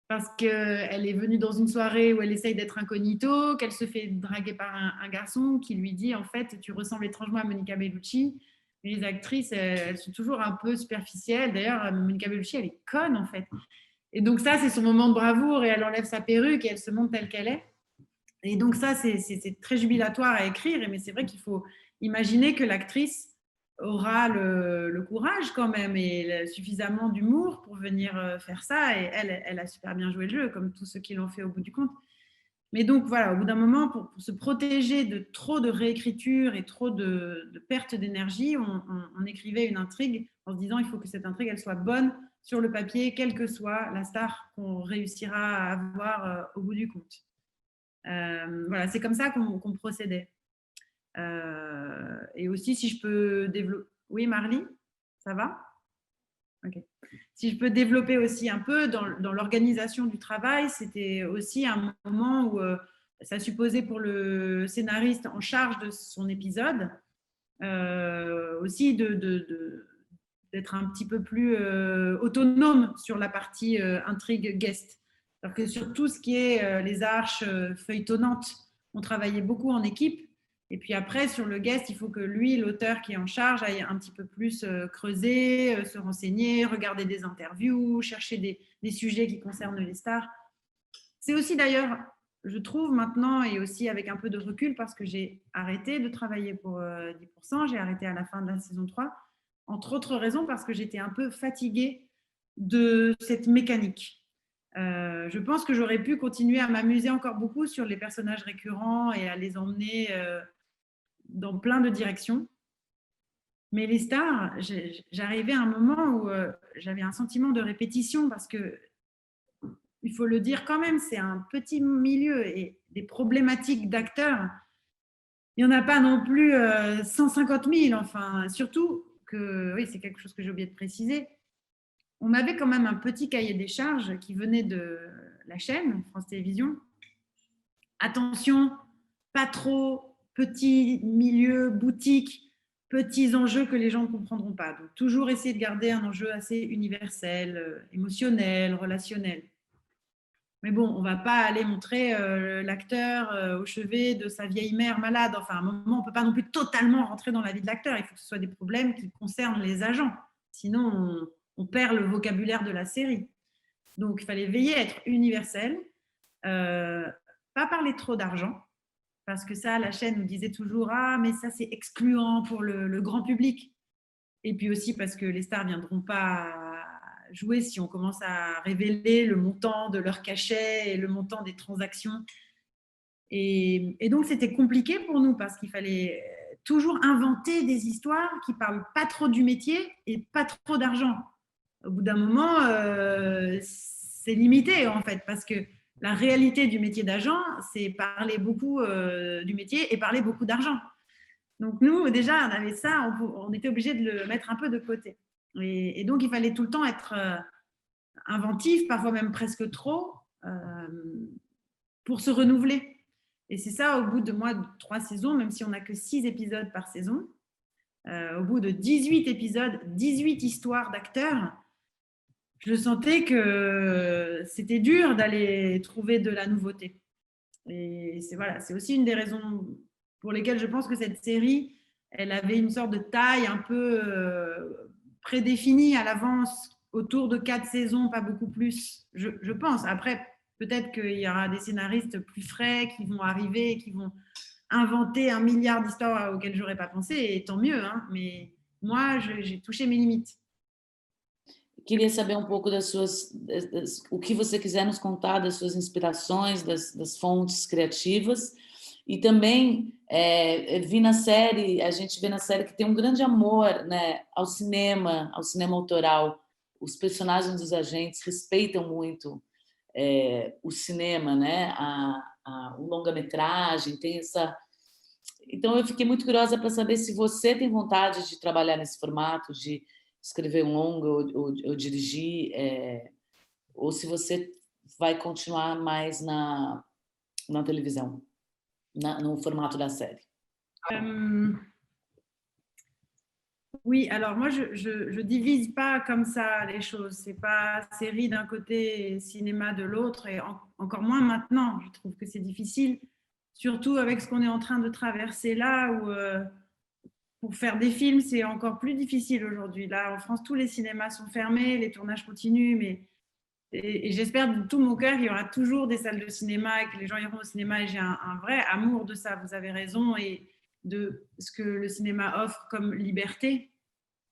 parce qu'elle est venue dans une soirée où elle essaye d'être incognito, qu'elle se fait draguer par un garçon qui lui dit en fait tu ressembles étrangement à Monica Bellucci. Les actrices, elles sont toujours un peu superficielles. D'ailleurs, Monica Bellucci, elle est conne en fait. Et donc ça, c'est son moment de bravoure et elle enlève sa perruque et elle se montre telle qu'elle est. Et donc ça, c'est très jubilatoire à écrire, mais c'est vrai qu'il faut imaginer que l'actrice aura le courage quand même et suffisamment d'humour pour venir faire ça. Et elle a super bien joué le jeu, comme tous ceux qui l'ont fait au bout du compte. Mais donc voilà, au bout d'un moment, pour se protéger de trop de réécriture et trop de perte d'énergie, on écrivait une intrigue en se disant il faut que cette intrigue elle soit bonne sur le papier, quelle que soit la star qu'on réussira à avoir au bout du compte. Voilà, c'est comme ça qu'on procédait. Et aussi, si je peux développer... Oui, Marly, ça va? Ok. Si je peux développer aussi un peu dans l'organisation du travail, c'était aussi un moment où ça supposait pour le scénariste en charge de son épisode aussi d'être un petit peu plus autonome sur la partie intrigue guest. Alors que sur tout ce qui est les arches feuilletonnantes, on travaillait beaucoup en équipe. Et puis après, sur le guest, il faut que lui, l'auteur qui est en charge, aille un petit peu plus creuser, se renseigner, regarder des interviews, chercher des sujets qui concernent les stars. C'est aussi d'ailleurs, je trouve maintenant, et aussi avec un peu de recul, parce que j'ai arrêté de travailler pour 10%, j'ai arrêté à la fin de la saison 3, entre autres raisons parce que j'étais un peu fatiguée de cette mécanique. Je pense que j'aurais pu continuer à m'amuser encore beaucoup sur les personnages récurrents et à les emmener dans plein de directions. Mais les stars, j'arrivais à un moment où j'avais un sentiment de répétition parce que, il faut le dire quand même, c'est un petit milieu et des problématiques d'acteurs, il n'y en a pas non plus 150 000. Enfin, surtout que, oui, c'est quelque chose que j'ai oublié de préciser, on avait quand même un petit cahier des charges qui venait de la chaîne France Télévisions. Attention, pas trop petit milieu, boutique, petits enjeux que les gens ne comprendront pas. Donc, toujours essayer de garder un enjeu assez universel, émotionnel, relationnel. Mais bon, on ne va pas aller montrer l'acteur au chevet de sa vieille mère malade. Enfin, à un moment, on ne peut pas non plus totalement rentrer dans la vie de l'acteur. Il faut que ce soit des problèmes qui concernent les agents. Sinon, on perd le vocabulaire de la série. Donc, il fallait veiller à être universel, pas parler trop d'argent, parce que ça, la chaîne nous disait toujours « Ah, mais ça, c'est excluant pour le grand public ». Et puis aussi parce que les stars ne viendront pas jouer si on commence à révéler le montant de leur cachet et le montant des transactions. Et donc, c'était compliqué pour nous parce qu'il fallait toujours inventer des histoires qui ne parlent pas trop du métier et pas trop d'argent. Au bout d'un moment, c'est limité en fait, parce que la réalité du métier d'agent, c'est parler beaucoup du métier et parler beaucoup d'argent. Donc nous, déjà, on avait ça, on était obligé de le mettre un peu de côté. Et donc, il fallait tout le temps être inventif, parfois même presque trop, pour se renouveler. Et c'est ça, au bout de 3 saisons, même si on n'a que 6 épisodes par saison, au bout de 18 épisodes, 18 histoires d'acteurs, je sentais que c'était dur d'aller trouver de la nouveauté. Et c'est aussi une des raisons pour lesquelles je pense que cette série, elle avait une sorte de taille un peu prédéfinie à l'avance, autour de 4 saisons, pas beaucoup plus, je pense. Après, peut-être qu'il y aura des scénaristes plus frais qui vont arriver et qui vont inventer 1 milliard d'histoires auxquelles je n'aurais pas pensé, et tant mieux, hein, mais moi, j'ai touché mes limites. Queria saber pouco das suas, o que você quiser nos contar das suas inspirações, das fontes criativas. E também vi na série, a gente vê na série que tem grande amor, né, ao cinema autoral. Os personagens dos agentes respeitam muito o cinema, né, o longa-metragem, tem essa... Então eu fiquei muito curiosa para saber se você tem vontade de trabalhar nesse formato, de escrever longa ou dirigir, ou se você vai continuar mais na televisão, no formato da série. Oui, alors moi, je divise pas comme ça les choses. C'est pas série d'un côté et cinéma de l'autre, et encore moins maintenant. Je trouve que c'est difficile, surtout avec ce qu'on est en train de traverser là, où pour faire des films, c'est encore plus difficile aujourd'hui. Là, en France, tous les cinémas sont fermés, les tournages continuent, et j'espère de tout mon cœur qu'il y aura toujours des salles de cinéma et que les gens iront au cinéma. Et j'ai un vrai amour de ça, vous avez raison, et de ce que le cinéma offre comme liberté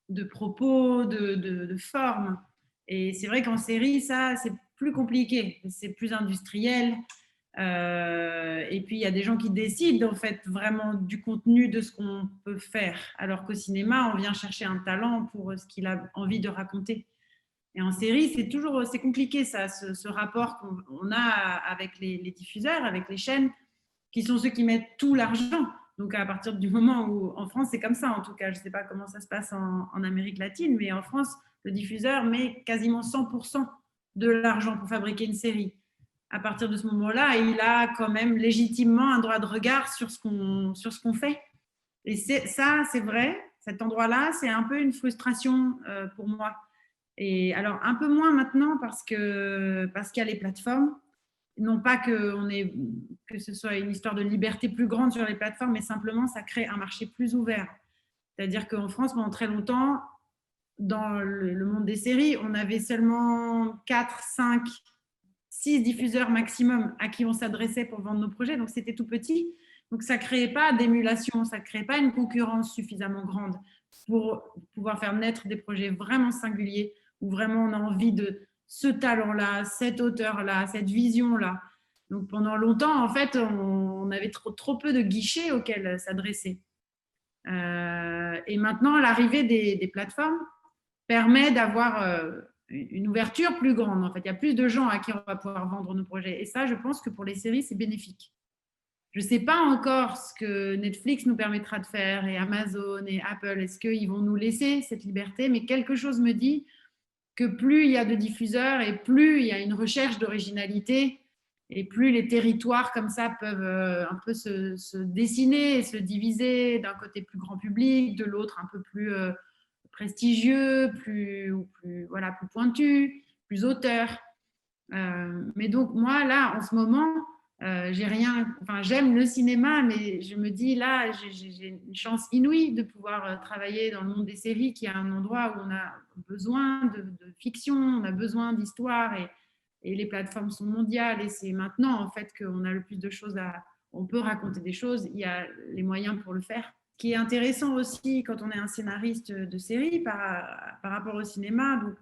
de propos, de forme. Et c'est vrai qu'en série, ça, c'est plus compliqué, c'est plus industriel. Et puis, il y a des gens qui décident, en fait, vraiment du contenu de ce qu'on peut faire. Alors qu'au cinéma, on vient chercher un talent pour ce qu'il a envie de raconter. Et en série, c'est compliqué, ça, ce rapport qu'on a avec les diffuseurs, avec les chaînes, qui sont ceux qui mettent tout l'argent. Donc, à partir du moment où, en France, c'est comme ça, en tout cas, je ne sais pas comment ça se passe en Amérique latine, mais en France, le diffuseur met quasiment 100% de l'argent pour fabriquer une série. À partir de ce moment-là, il a quand même légitimement un droit de regard sur ce qu'on fait. Et ça, c'est vrai, cet endroit-là, c'est un peu une frustration pour moi. Et alors, un peu moins maintenant parce qu'il y a les plateformes. Non pas que ce soit une histoire de liberté plus grande sur les plateformes, mais simplement ça crée un marché plus ouvert. C'est-à-dire qu'en France, pendant très longtemps, dans le monde des séries, on avait seulement 4, 5, 6 diffuseurs maximum à qui on s'adressait pour vendre nos projets, donc c'était tout petit. Donc ça ne créait pas d'émulation, ça ne créait pas une concurrence suffisamment grande pour pouvoir faire naître des projets vraiment singuliers où vraiment on a envie de ce talent-là, cet auteur-là, cette vision-là. Donc pendant longtemps, en fait, on avait trop peu de guichets auxquels s'adresser. Et maintenant, l'arrivée des plateformes permet d'avoir une ouverture plus grande. En fait, il y a plus de gens à qui on va pouvoir vendre nos projets. Et ça, je pense que pour les séries, c'est bénéfique. Je ne sais pas encore ce que Netflix nous permettra de faire, et Amazon et Apple. Est-ce qu'ils vont nous laisser cette liberté? Mais quelque chose me dit que plus il y a de diffuseurs et plus il y a une recherche d'originalité et plus les territoires comme ça peuvent un peu se dessiner et se diviser, d'un côté plus grand public, de l'autre un peu plus prestigieux, plus pointu, plus auteur. Mais donc moi là en ce moment j'aime le cinéma, mais je me dis là, j'ai une chance inouïe de pouvoir travailler dans le monde des séries, qui est un endroit où on a besoin de fiction, on a besoin d'histoire, et les plateformes sont mondiales, et c'est maintenant en fait qu'on a le plus de choses on peut raconter des choses, il y a les moyens pour le faire. Ce qui est intéressant aussi quand on est un scénariste de série par rapport au cinéma, donc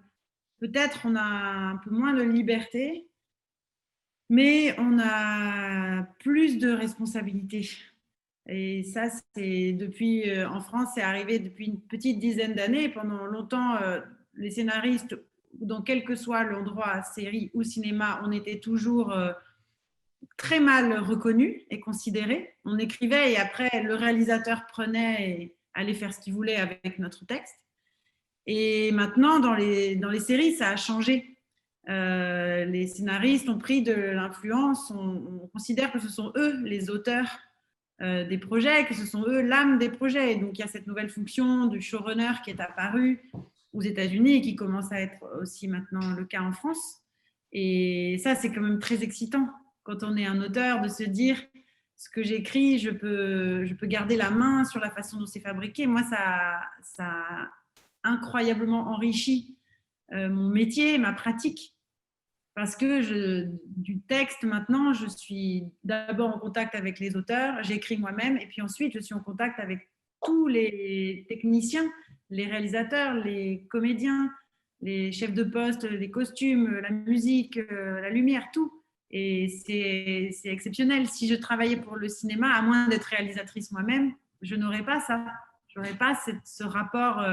peut-être on a un peu moins de liberté, mais on a plus de responsabilités. Et ça, c'est en France, c'est arrivé depuis une petite dizaine d'années. Pendant longtemps, les scénaristes, dans quel que soit l'endroit, série ou cinéma, on était toujours très mal reconnus et considérés. On écrivait et après, le réalisateur prenait et allait faire ce qu'il voulait avec notre texte. Et maintenant, dans les séries, ça a changé. Les scénaristes ont pris de l'influence, on considère que ce sont eux les auteurs des projets, que ce sont eux l'âme des projets. Et donc il y a cette nouvelle fonction du showrunner qui est apparue aux États-Unis et qui commence à être aussi maintenant le cas en France. Et ça, c'est quand même très excitant quand on est un auteur de se dire ce que j'écris, je peux garder la main sur la façon dont c'est fabriqué. Moi, ça a incroyablement enrichi mon métier, ma pratique, parce que du texte maintenant, je suis d'abord en contact avec les auteurs, j'écris moi-même, et puis ensuite je suis en contact avec tous les techniciens, les réalisateurs, les comédiens, les chefs de poste, les costumes, la musique, la lumière, tout. Et c'est exceptionnel. Si je travaillais pour le cinéma, à moins d'être réalisatrice moi-même, je n'aurais pas ça. Je n'aurais pas ce rapport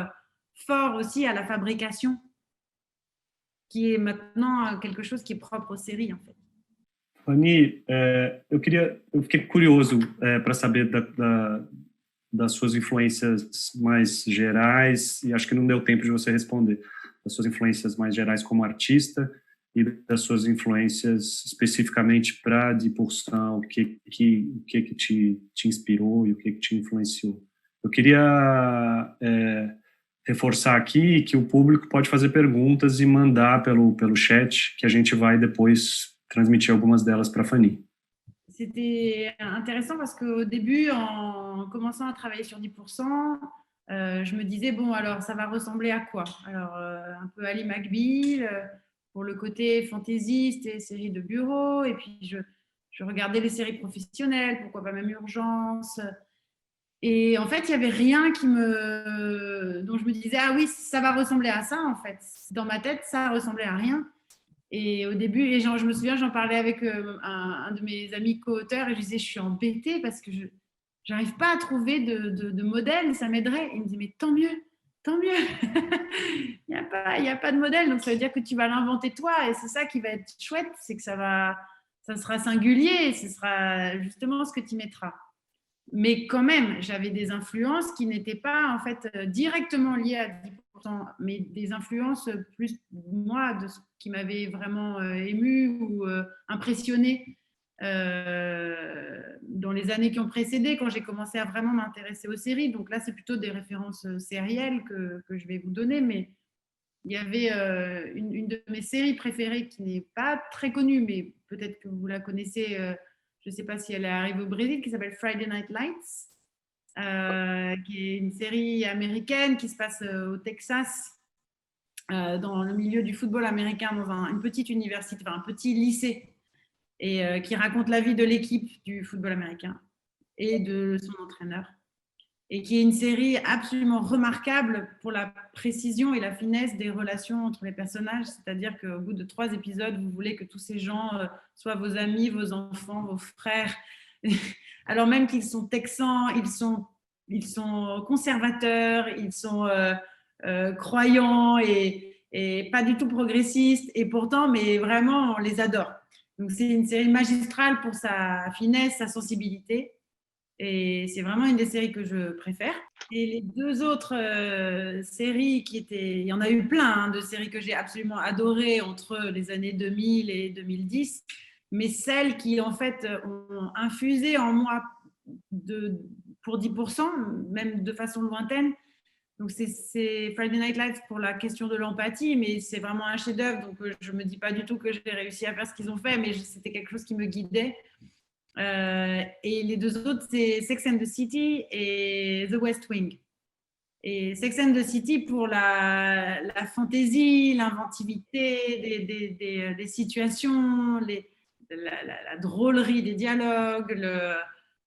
fort aussi à la fabrication, qui est maintenant quelque chose qui est propre aux séries, en fait. Fanny, eu fiquei curioso para saber das suas influências mais gerais, e acho que não deu tempo de você responder, das suas influências mais gerais como artista e das suas influências especificamente para Deep Pulsão, o que te inspirou e o que te influenciou. Eu queria reforçar aqui que o público pode fazer perguntas e mandar pelo chat, que a gente vai depois transmitir algumas delas para a Fanny. C'était intéressant parce qu'au début, en commençant à travailler sur 10%, je me disais, bon, alors ça va ressembler à quoi? Alors, un peu Ali McBeal, pour le côté fantaisiste et séries de bureau, et puis je regardais les séries professionnelles, pourquoi pas même Urgence. Et en fait, il n'y avait rien dont je me disais, ah oui, ça va ressembler à ça, en fait. Dans ma tête, ça ressemblait à rien. Et au début, je me souviens, j'en parlais avec un de mes amis co-auteurs et je disais, je suis embêtée parce que je n'arrive pas à trouver de modèle, ça m'aiderait. Il me dit, mais tant mieux, tant mieux. Il n'y a pas de modèle, donc ça veut dire que tu vas l'inventer toi. Et c'est ça qui va être chouette, c'est que ça sera singulier et ce sera justement ce que tu mettras. Mais quand même, j'avais des influences qui n'étaient pas en fait directement liées à 10%, mais des influences plus, moi, de ce qui m'avait vraiment ému ou impressionné dans les années qui ont précédé, quand j'ai commencé à vraiment m'intéresser aux séries. Donc là, c'est plutôt des références sérielles que je vais vous donner, mais il y avait une de mes séries préférées qui n'est pas très connue, mais peut-être que vous la connaissez. Je ne sais pas si elle arrive au Brésil, qui s'appelle Friday Night Lights, qui est une série américaine qui se passe au Texas, dans le milieu du football américain, dans une petite université, enfin un petit lycée, et qui raconte la vie de l'équipe du football américain et de son entraîneur. Et qui est une série absolument remarquable pour la précision et la finesse des relations entre les personnages. C'est-à-dire qu'au bout de 3 épisodes, vous voulez que tous ces gens soient vos amis, vos enfants, vos frères. Alors même qu'ils sont texans, ils sont conservateurs, ils sont croyants et pas du tout progressistes. Et pourtant, mais vraiment, on les adore. Donc c'est une série magistrale pour sa finesse, sa sensibilité. Et c'est vraiment une des séries que je préfère. Et les 2 autres séries il y en a eu plein de séries que j'ai absolument adorées entre les années 2000 et 2010, mais celles qui en fait ont infusé en moi pour 10%, même de façon lointaine. Donc c'est Friday Night Lights pour la question de l'empathie, mais c'est vraiment un chef-d'œuvre, donc je me dis pas du tout que j'ai réussi à faire ce qu'ils ont fait, mais c'était quelque chose qui me guidait. Et les 2 autres, c'est Sex and the City et The West Wing. Et Sex and the City pour la fantaisie, l'inventivité des situations, la drôlerie des dialogues,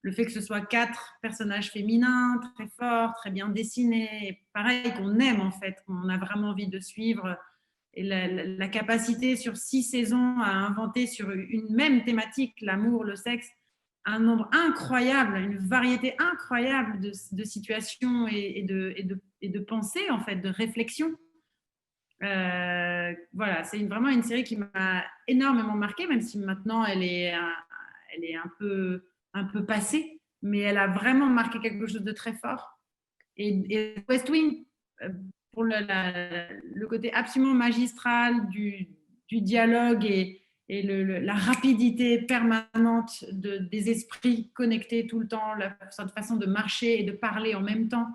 le fait que ce soit 4 personnages féminins très forts, très bien dessinés, et pareil, qu'on aime en fait, qu'on a vraiment envie de suivre. Et la capacité sur 6 saisons à inventer sur une même thématique, l'amour, le sexe, un nombre incroyable, une variété incroyable de situations et de pensées, en fait, de réflexions. Voilà, c'est vraiment une série qui m'a énormément marquée, même si maintenant elle est un peu passée, mais elle a vraiment marqué quelque chose de très fort. Et West Wing, pour le côté absolument magistral du dialogue et la rapidité permanente des esprits connectés tout le temps, cette façon de marcher et de parler en même temps,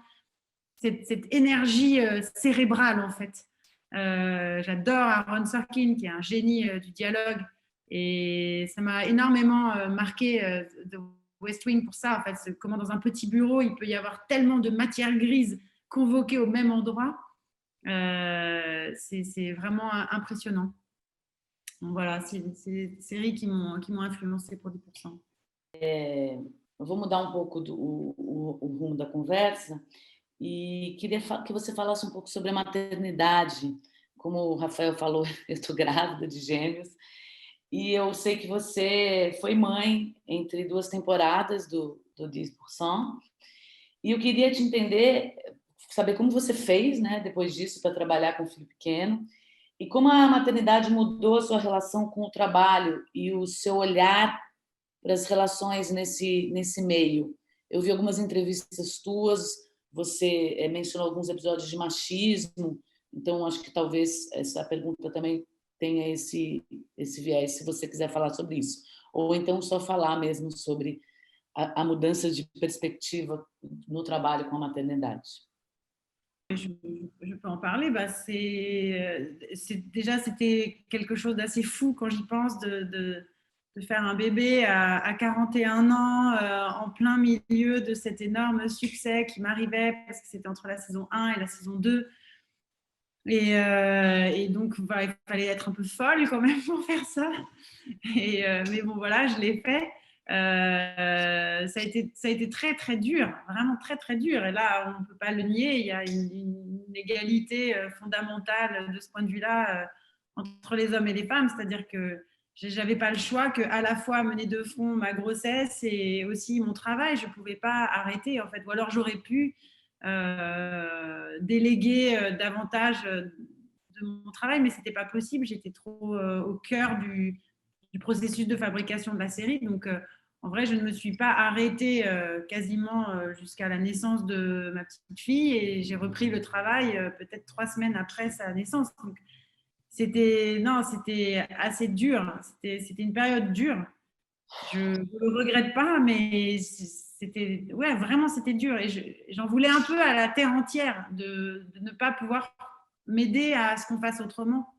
cette énergie cérébrale en fait. J'adore Aaron Sorkin qui est un génie du dialogue et ça m'a énormément marqué de West Wing pour ça. En fait, c'est comment dans un petit bureau il peut y avoir tellement de matière grise convoquée au même endroit. C'est vraiment impressionnant. Donc voilà, c'est des séries qui m'ont influencé pour 10%. Vou mudar pouco o rumo da conversa e queria que você falasse pouco sobre a maternidade. Como o Rafael falou, eu estou grávida de gêmeos e eu sei que você foi mãe entre 2 temporadas do 10%. E eu queria te entender, saber como você fez, né, depois disso, para trabalhar com o filho pequeno. E como a maternidade mudou a sua relação com o trabalho e o seu olhar para as relações nesse meio. Eu vi algumas entrevistas tuas, você mencionou alguns episódios de machismo, então acho que talvez essa pergunta também tenha esse viés, se você quiser falar sobre isso. Ou então só falar mesmo sobre a mudança de perspectiva no trabalho com a maternidade. je peux en parler. C'était quelque chose d'assez fou quand j'y pense de faire un bébé à 41 ans en plein milieu de cet énorme succès qui m'arrivait parce que c'était entre la saison 1 et la saison 2. Et donc, il fallait être un peu folle quand même pour faire ça. Mais bon, voilà, je l'ai fait. Ça a été très, très dur, vraiment très, très dur. Et là, on ne peut pas le nier, il y a une égalité fondamentale de ce point de vue-là entre les hommes et les femmes. C'est-à-dire que je n'avais pas le choix qu'à la fois mener de front ma grossesse et aussi mon travail. Je ne pouvais pas arrêter, en fait. Ou alors, j'aurais pu déléguer davantage de mon travail, mais ce n'était pas possible. J'étais trop au cœur du processus de fabrication de la série. Donc, en vrai, je ne me suis pas arrêtée quasiment jusqu'à la naissance de ma petite fille et j'ai repris le travail peut-être 3 semaines après sa naissance. Donc, c'était assez dur. C'était une période dure. Je ne le regrette pas, mais vraiment, c'était dur. Et j'en voulais un peu à la terre entière de ne pas pouvoir m'aider à ce qu'on fasse autrement.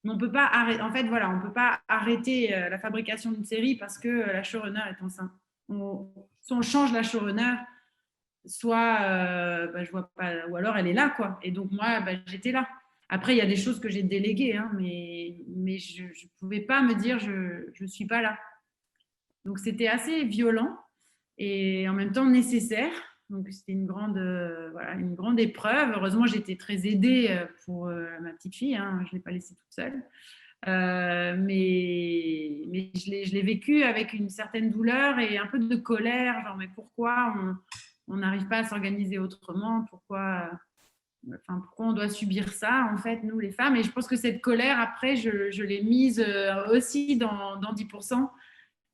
Mais on peut pas arrêter. En fait, voilà, on peut pas arrêter la fabrication d'une série parce que la showrunner est enceinte. Soit on change la showrunner, soit je vois pas, ou alors elle est là, quoi. Et donc moi, j'étais là. Après, il y a des choses que j'ai déléguées, hein, mais je pouvais pas me dire je suis pas là. Donc c'était assez violent et en même temps nécessaire. Donc c'était une grande épreuve. Heureusement, j'étais très aidée pour ma petite fille. Hein. Je ne l'ai pas laissée toute seule. Mais je l'ai vécu avec une certaine douleur et un peu de colère. Genre, mais pourquoi on n'arrive pas à s'organiser autrement? Pourquoi on doit subir ça, en fait, nous, les femmes? Et je pense que cette colère, après, je l'ai mise aussi dans 10%.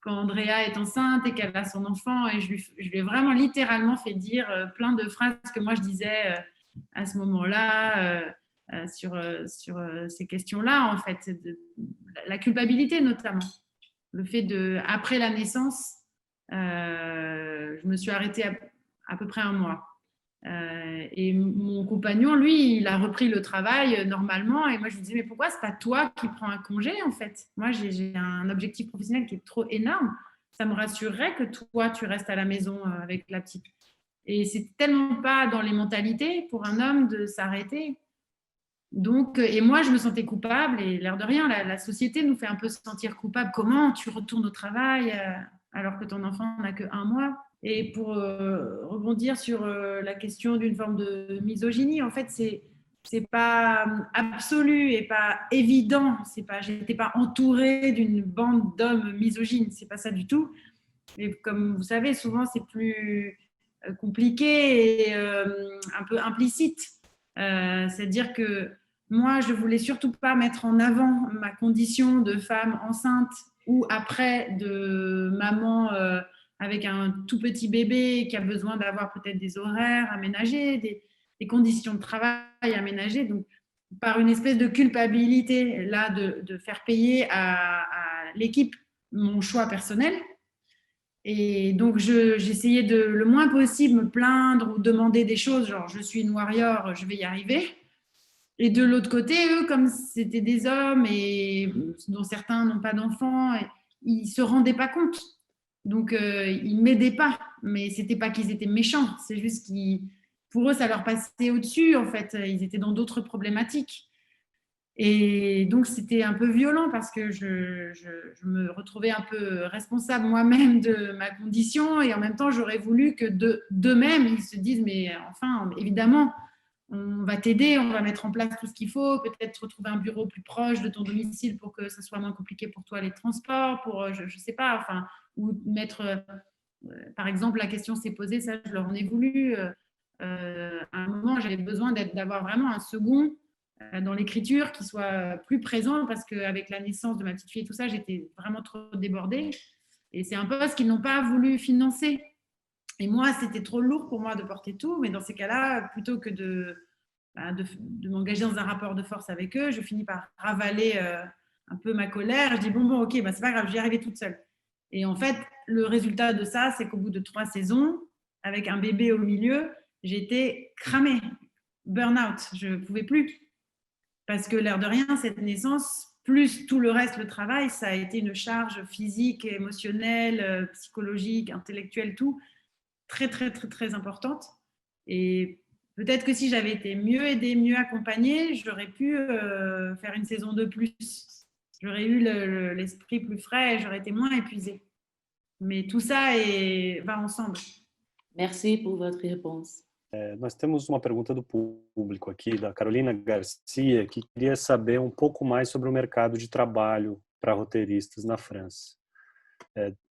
Quand Andrea est enceinte et qu'elle a son enfant, et je lui ai vraiment littéralement fait dire plein de phrases que moi je disais à ce moment-là sur ces questions-là, en fait, la culpabilité notamment. Le fait après la naissance, je me suis arrêtée à peu près 1 mois. Et mon compagnon, lui, il a repris le travail normalement. Et moi, je lui disais, mais pourquoi c'est pas toi qui prends un congé, en fait? Moi, j'ai un objectif professionnel qui est trop énorme. Ça me rassurerait que toi, tu restes à la maison avec la petite. Et c'est tellement pas dans les mentalités pour un homme de s'arrêter. Donc, et moi, je me sentais coupable. Et l'air de rien, la société nous fait un peu se sentir coupable. Comment tu retournes au travail alors que ton enfant n'a que 1 mois? Et pour rebondir sur la question d'une forme de misogynie, en fait, c'est pas absolu et pas évident. J'étais pas entourée d'une bande d'hommes misogynes. C'est pas ça du tout. Et comme vous savez, souvent c'est plus compliqué et un peu implicite. C'est-à-dire que moi, je voulais surtout pas mettre en avant ma condition de femme enceinte ou après de maman avec un tout petit bébé qui a besoin d'avoir peut-être des horaires aménagés, des conditions de travail aménagées, donc par une espèce de culpabilité là de faire payer à l'équipe mon choix personnel. Et donc j'essayais de le moins possible me plaindre ou demander des choses, genre je suis une warrior, je vais y arriver. Et de l'autre côté, eux, comme c'était des hommes et dont certains n'ont pas d'enfants, ils ne se rendaient pas compte. Donc, ils ne m'aidaient pas, mais ce n'était pas qu'ils étaient méchants, c'est juste que pour eux, ça leur passait au-dessus, en fait. Ils étaient dans d'autres problématiques. Et donc, c'était un peu violent parce que je me retrouvais un peu responsable moi-même de ma condition et en même temps, j'aurais voulu que d'eux-mêmes, ils se disent, mais enfin, évidemment, on va t'aider, on va mettre en place tout ce qu'il faut, peut-être retrouver un bureau plus proche de ton domicile pour que ça soit moins compliqué pour toi les transports, pour, je sais pas, enfin, ou mettre, par exemple, la question s'est posée, ça je leur en ai voulu, à un moment j'avais besoin d'avoir vraiment un second dans l'écriture qui soit plus présent parce qu'avec la naissance de ma petite fille et tout ça, j'étais vraiment trop débordée et c'est un poste qu'ils n'ont pas voulu financer. Et moi, c'était trop lourd pour moi de porter tout, mais dans ces cas-là, plutôt que de m'engager dans un rapport de force avec eux, je finis par ravaler un peu ma colère. Je dis bon, ok, c'est pas grave, j'y arrivais toute seule. Et en fait, le résultat de ça, c'est qu'au bout de 3 saisons, avec un bébé au milieu, j'étais cramée. burn-out. Je ne pouvais plus. Parce que l'air de rien, cette naissance, plus tout le reste, le travail, ça a été une charge physique, émotionnelle, psychologique, intellectuelle, tout, très, très, très, très importante. Et peut-être que si j'avais été mieux aidée, mieux accompagnée, j'aurais pu faire une saison de plus. J'aurais eu l'esprit plus frais, j'aurais été moins épuisée. Mais tout ça va ensemble. Merci pour votre réponse. Nós temos uma pergunta do público aqui, da Carolina Garcia, que queria saber um pouco mais sobre o mercado de trabalho para roteiristas na França.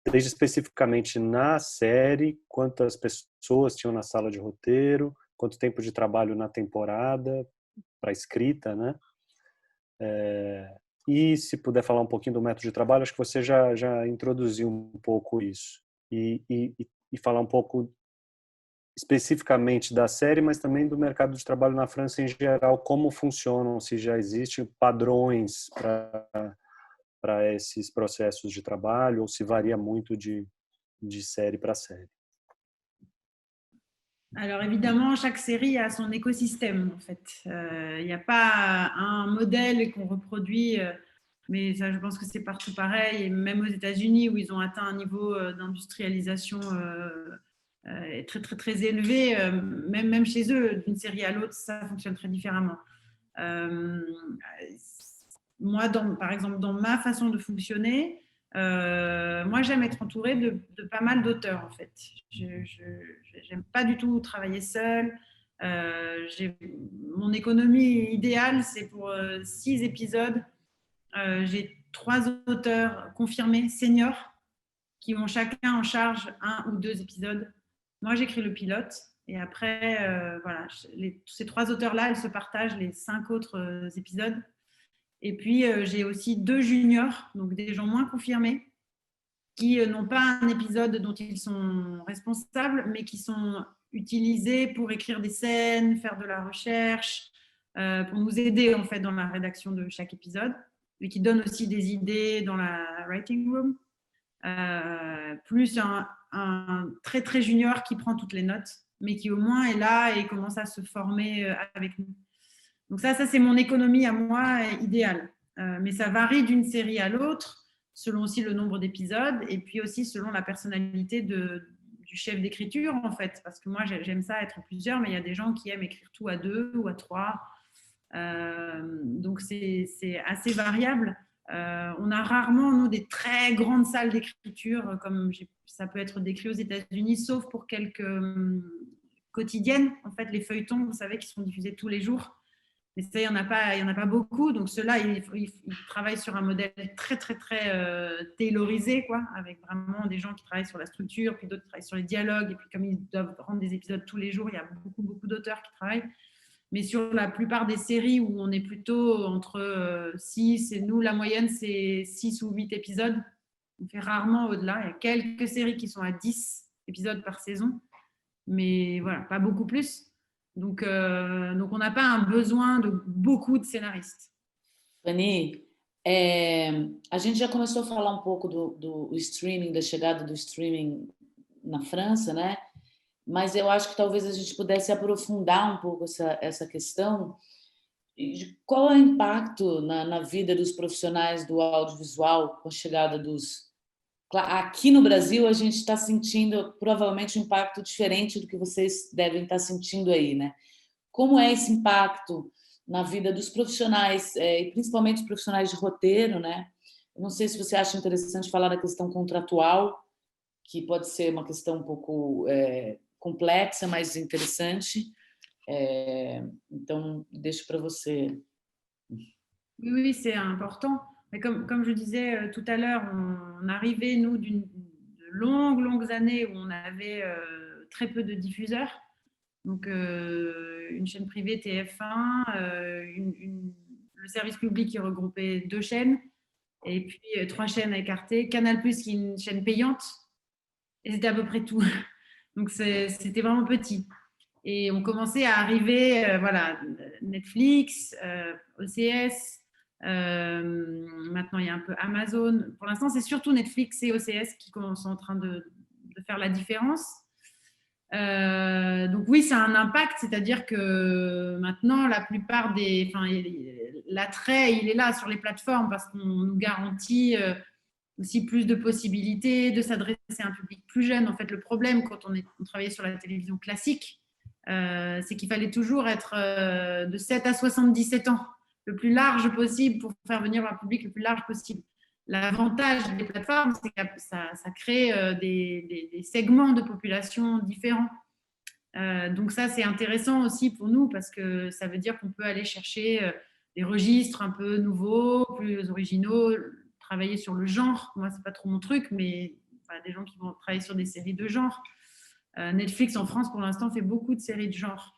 Desde especificamente na série, quantas pessoas tinham na sala de roteiro, quanto tempo de trabalho na temporada para escrita, né? E se puder falar um pouquinho do método de trabalho, acho que você já introduziu um pouco isso. E falar um pouco especificamente da série, mas também do mercado de trabalho na França em geral, como funcionam, se já existem padrões para esses processos de trabalho, ou se varia muito de série para série. Alors évidemment, chaque série a son écosystème en fait. Il n'y a pas un modèle qu'on reproduit, mais ça, je pense que c'est partout pareil. Et même aux États-Unis, où ils ont atteint un niveau d'industrialisation très très très élevé, même chez eux, d'une série à l'autre, ça fonctionne très différemment. Moi, par exemple, dans ma façon de fonctionner, moi, j'aime être entourée de pas mal d'auteurs, en fait. J'aime pas du tout travailler seule. Mon économie idéale, c'est pour 6 épisodes. J'ai 3 auteurs confirmés, seniors, qui ont chacun en charge 1 ou 2 épisodes. Moi, j'écris le pilote. Et après, voilà, ces 3 auteurs-là, ils se partagent les 5 autres épisodes. Et puis, j'ai aussi 2 juniors, donc des gens moins confirmés, qui n'ont pas un épisode dont ils sont responsables, mais qui sont utilisés pour écrire des scènes, faire de la recherche, pour nous aider en fait dans la rédaction de chaque épisode, et qui donnent aussi des idées dans la writing room. Plus un très très junior qui prend toutes les notes, mais qui au moins est là et commence à se former avec nous. Donc ça c'est mon économie à moi idéale. Mais ça varie d'une série à l'autre, selon aussi le nombre d'épisodes, et puis aussi selon la personnalité du chef d'écriture, en fait. Parce que moi, j'aime ça être plusieurs, mais il y a des gens qui aiment écrire tout à 2 ou à 3. Donc c'est assez variable. On a rarement, nous, des très grandes salles d'écriture, comme ça peut être décrit aux États-Unis, sauf pour quelques quotidiennes. En fait, les feuilletons, vous savez, qui sont diffusés tous les jours. Mais ça, il n'y en a pas beaucoup. Donc, ceux-là, ils travaillent sur un modèle très, très, très taylorisé, quoi, avec vraiment des gens qui travaillent sur la structure, puis d'autres qui travaillent sur les dialogues. Et puis, comme ils doivent rendre des épisodes tous les jours, il y a beaucoup, beaucoup d'auteurs qui travaillent. Mais sur la plupart des séries où on est plutôt entre 6, et nous, la moyenne, c'est 6 ou 8 épisodes. On fait rarement au-delà. Il y a quelques séries qui sont à 10 épisodes par saison. Mais voilà, pas beaucoup plus. Donc on n'a pas un besoin de beaucoup de scénaristes. Fanny, a gente já começou a falar um pouco do streaming, da chegada do streaming na França, né? Mas eu acho que talvez a gente pudesse aprofundar um pouco essa questão. Qual é o impacto na vida dos profissionais do audiovisual com a chegada dos... Aqui no Brasil, a gente está sentindo provavelmente um impacto diferente do que vocês devem estar sentindo aí, né? Como é esse impacto na vida dos profissionais, e principalmente os profissionais de roteiro, né? Eu não sei se você acha interessante falar da questão contratual, que pode ser uma questão um pouco complexa, mas interessante. Então, deixo para você. Oui, c'est important. Mais comme je disais tout à l'heure, on arrivait, nous, de longues années où on avait très peu de diffuseurs. Donc, une chaîne privée TF1, le service public qui regroupait 2 chaînes, et puis 3 chaînes à écarter, Canal+, qui est une chaîne payante, et c'était à peu près tout. Donc, c'était vraiment petit. Et on commençait à arriver, voilà, Netflix, OCS, maintenant il y a un peu Amazon. Pour l'instant, c'est surtout Netflix et OCS qui sont en train de faire la différence. Donc oui, ça a un impact, c'est-à-dire que maintenant, la plupart l'attrait, il est là sur les plateformes parce qu'on nous garantit aussi plus de possibilités de s'adresser à un public plus jeune. En fait, le problème quand on travaillait sur la télévision classique, c'est qu'il fallait toujours être de 7 à 77 ans, le plus large possible pour faire venir un public le plus large possible. L'avantage des plateformes, c'est que ça crée des segments de population différents. Donc ça, c'est intéressant aussi pour nous parce que ça veut dire qu'on peut aller chercher des registres un peu nouveaux, plus originaux, travailler sur le genre. Moi, c'est pas trop mon truc, mais des gens qui vont travailler sur des séries de genre. Netflix en France, pour l'instant, fait beaucoup de séries de genre.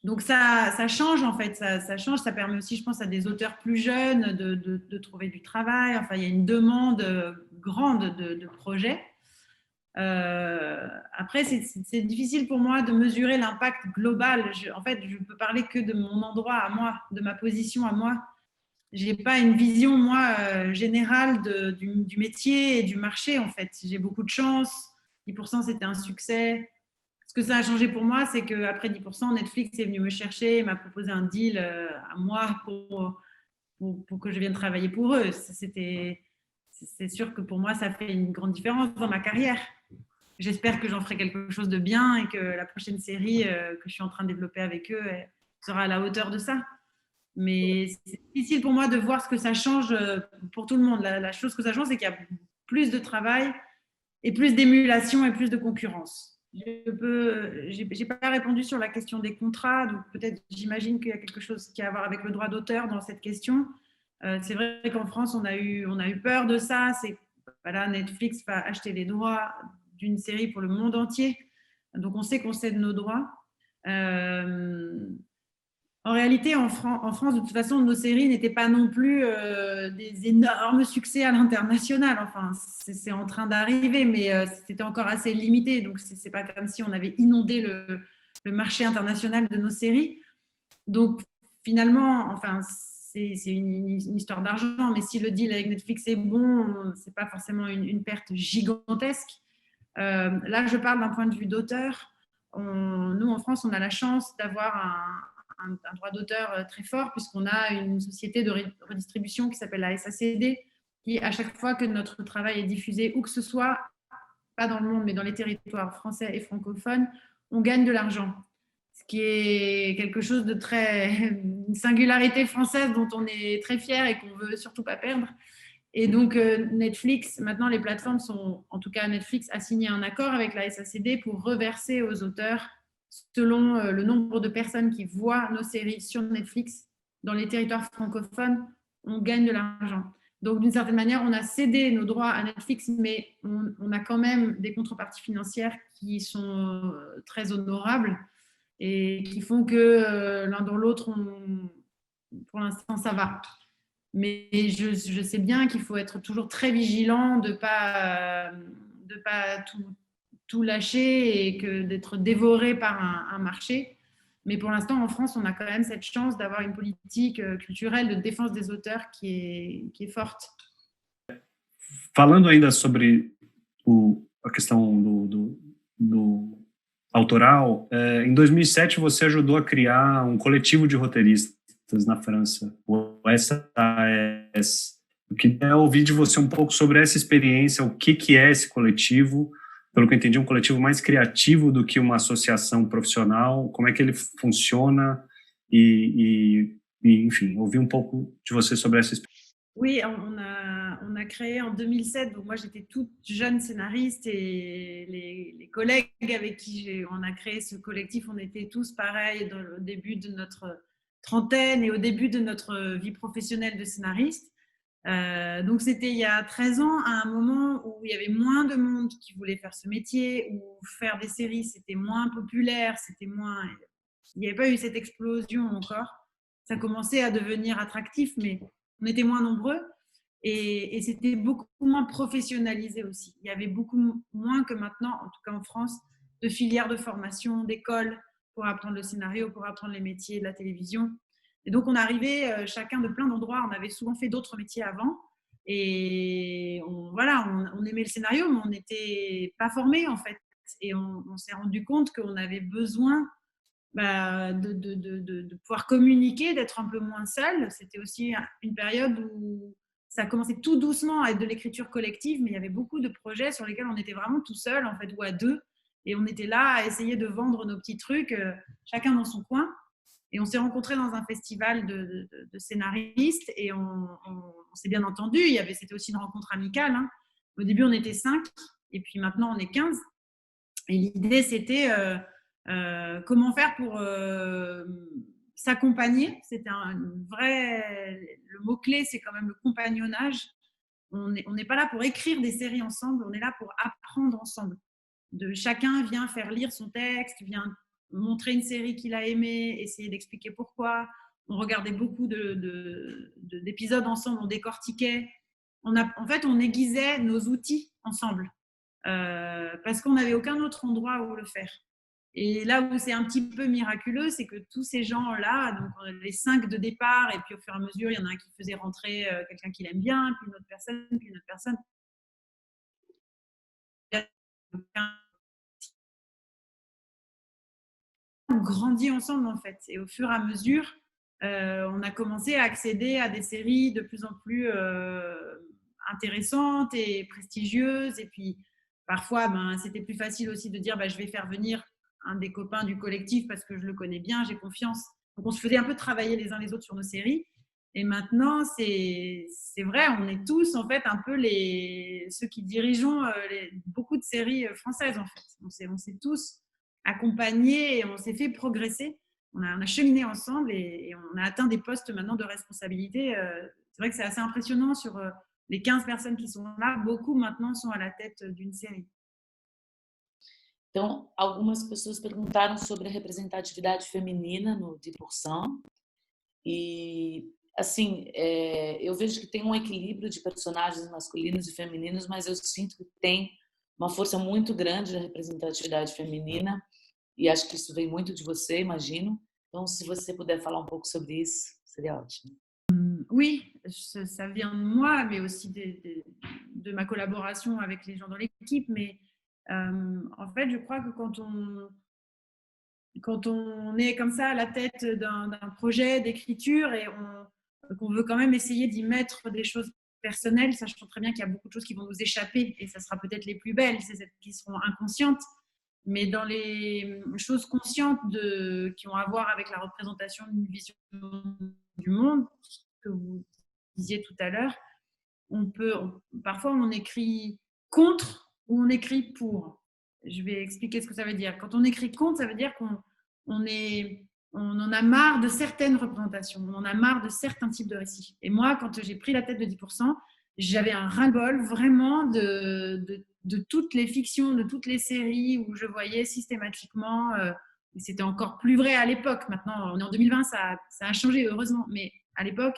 Donc ça change en fait, ça change, ça permet aussi, je pense, à des auteurs plus jeunes de trouver du travail. Enfin, il y a une demande grande de projets. Après, c'est difficile pour moi de mesurer l'impact global. En fait, je peux parler que de mon endroit à moi, de ma position à moi. Je n'ai pas une vision, moi, générale du métier et du marché, en fait. J'ai beaucoup de chance. 10%, c'était un succès. Ce que ça a changé pour moi, c'est qu'après 10%, Netflix est venu me chercher, m'a proposé un deal à moi pour que je vienne travailler pour eux. C'est sûr que pour moi, ça fait une grande différence dans ma carrière. J'espère que j'en ferai quelque chose de bien et que la prochaine série que je suis en train de développer avec eux sera à la hauteur de ça. Mais c'est difficile pour moi de voir ce que ça change pour tout le monde. La chose que ça change, c'est qu'il y a plus de travail et plus d'émulation et plus de concurrence. J'ai pas répondu sur la question des contrats, donc peut-être j'imagine qu'il y a quelque chose qui a à voir avec le droit d'auteur dans cette question. C'est vrai qu'en France, on a eu peur de ça. Voilà, Netflix va acheter les droits d'une série pour le monde entier. Donc, on sait qu'on cède nos droits. En réalité, en France, de toute façon, nos séries n'étaient pas non plus des énormes succès à l'international. Enfin, c'est en train d'arriver, mais c'était encore assez limité. Donc, c'est pas comme si on avait inondé le marché international de nos séries. Donc, finalement, enfin, c'est une histoire d'argent, mais si le deal avec Netflix est bon, c'est pas forcément une perte gigantesque. Là, je parle d'un point de vue d'auteur. Nous, en France, on a la chance d'avoir un droit d'auteur très fort puisqu'on a une société de redistribution qui s'appelle la SACD qui, à chaque fois que notre travail est diffusé où que ce soit, pas dans le monde mais dans les territoires français et francophones, on gagne de l'argent. Ce qui est quelque chose de une singularité française dont on est très fier et qu'on veut surtout pas perdre. Et donc Netflix, maintenant les plateformes en tout cas Netflix a signé un accord avec la SACD pour reverser aux auteurs selon le nombre de personnes qui voient nos séries sur Netflix dans les territoires francophones, on gagne de l'argent. Donc d'une certaine manière, on a cédé nos droits à Netflix, mais on a quand même des contreparties financières qui sont très honorables et qui font que l'un dans l'autre, pour l'instant, ça va. Mais je sais bien qu'il faut être toujours très vigilant de pas tout lâcher et d'être dévoré par un marché. Mais pour l'instant, en France, on a quand même cette chance d'avoir une politique culturelle de défense des auteurs qui est forte. Falando ainda sobre a questão do autoral, em 2007 você ajudou a criar coletivo de roteiristas na França, o SAS. Eu queria ouvir de você pouco sobre essa experiência, o que é esse coletivo. Pelo que eu entendi, coletivo mais criativo do que uma associação profissional. Como é que ele funciona e enfim, ouvir pouco de você sobre essa expérience. Oui, on a créé en 2007, donc moi j'étais toute jeune scénariste et les collègues avec qui on a créé ce collectif, on était tous pareils au début de notre trentaine et au début de notre vie professionnelle de scénariste. Donc c'était il y a 13 ans, à un moment où il y avait moins de monde qui voulait faire ce métier, où faire des séries c'était moins populaire, il n'y avait pas eu cette explosion encore. Ça commençait à devenir attractif, mais on était moins nombreux et c'était beaucoup moins professionnalisé aussi. Il y avait beaucoup moins que maintenant, en tout cas en France, de filières de formation, d'écoles pour apprendre le scénario, pour apprendre les métiers de la télévision. Et donc, on arrivait chacun de plein d'endroits. On avait souvent fait d'autres métiers avant. Et on aimait le scénario, mais on n'était pas formés, en fait. Et on s'est rendu compte qu'on avait besoin de pouvoir communiquer, d'être un peu moins seul. C'était aussi une période où ça commençait tout doucement à être de l'écriture collective, mais il y avait beaucoup de projets sur lesquels on était vraiment tout seul, en fait, ou à deux. Et on était là à essayer de vendre nos petits trucs, chacun dans son coin. Et on s'est rencontrés dans un festival de scénaristes et on s'est bien entendu. C'était aussi une rencontre amicale. Hein. Au début, on était 5 et puis maintenant, on est 15. Et l'idée, c'était comment faire pour s'accompagner. C'était le mot-clé, c'est quand même le compagnonnage. On n'est pas là pour écrire des séries ensemble, on est là pour apprendre ensemble. Chacun vient faire lire son texte, vient montrer une série qu'il a aimée, essayer d'expliquer pourquoi. On regardait beaucoup d'épisodes ensemble, on décortiquait. En fait, on aiguisait nos outils ensemble parce qu'on n'avait aucun autre endroit où le faire. Et là où c'est un petit peu miraculeux, c'est que tous ces gens-là, donc les 5 de départ, et puis au fur et à mesure, il y en a un qui faisait rentrer quelqu'un qu'il aime bien, puis une autre personne, puis une autre personne. On grandit ensemble en fait, et au fur et à mesure, on a commencé à accéder à des séries de plus en plus intéressantes et prestigieuses. Et puis parfois, c'était plus facile aussi de dire je vais faire venir un des copains du collectif parce que je le connais bien, j'ai confiance. Donc on se faisait un peu travailler les uns les autres sur nos séries. Et maintenant, c'est vrai, on est tous en fait un peu ceux qui dirigeons beaucoup de séries françaises en fait. On s'est tous accompagnés et on s'est fait progresser. On a cheminé ensemble et on a atteint des postes maintenant de responsabilité. C'est vrai que c'est assez impressionnant sur les 15 personnes qui sont là. Beaucoup maintenant sont à la tête d'une série. Então, algumas pessoas perguntaram sobre a representatividade feminina no 10%. E, assim, eu vejo que tem um equilíbrio de personagens masculinos e femininos, mas eu sinto que tem uma força muito grande da representatividade feminina. E acho que isso vem muito de você, imagino. Então, se você puder falar um pouco sobre isso, seria ótimo. Oui, ça vient de moi, mais aussi de ma collaboration avec les gens dans l'équipe. Mais en fait, je crois que quand on est comme ça à la tête d'un projet d'écriture et qu'on veut quand même essayer d'y mettre des choses personnelles, sachant très bien qu'il y a beaucoup de choses qui vont nous échapper et ça sera peut-être les plus belles, c'est celles qui seront inconscientes. Mais dans les choses conscientes qui ont à voir avec la représentation d'une vision du monde, que vous disiez tout à l'heure, parfois on écrit contre ou on écrit pour. Je vais expliquer ce que ça veut dire. Quand on écrit contre, ça veut dire qu'on en a marre de certaines représentations, on en a marre de certains types de récits. Et moi, quand j'ai pris la tête de 10%, j'avais un ras-le-bol vraiment de toutes les fictions, de toutes les séries où je voyais systématiquement, et c'était encore plus vrai à l'époque, maintenant on est en 2020, ça a changé heureusement, mais à l'époque,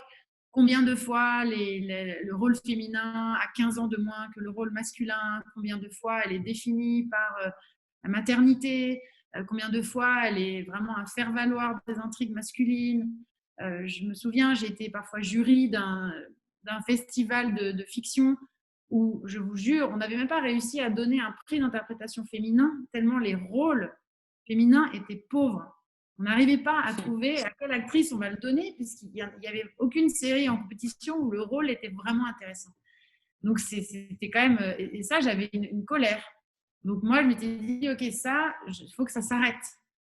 combien de fois le rôle féminin a 15 ans de moins que le rôle masculin, combien de fois elle est définie par la maternité, combien de fois elle est vraiment un faire-valoir des intrigues masculines. Je me souviens, j'ai été parfois jury d'un festival de fiction où, je vous jure, on n'avait même pas réussi à donner un prix d'interprétation féminin tellement les rôles féminins étaient pauvres. On n'arrivait pas à trouver à quelle actrice on va le donner puisqu'il n'y avait aucune série en compétition où le rôle était vraiment intéressant. Donc, c'était quand même… Et ça, j'avais une colère. Donc, moi, je m'étais dit, OK, ça, il faut que ça s'arrête.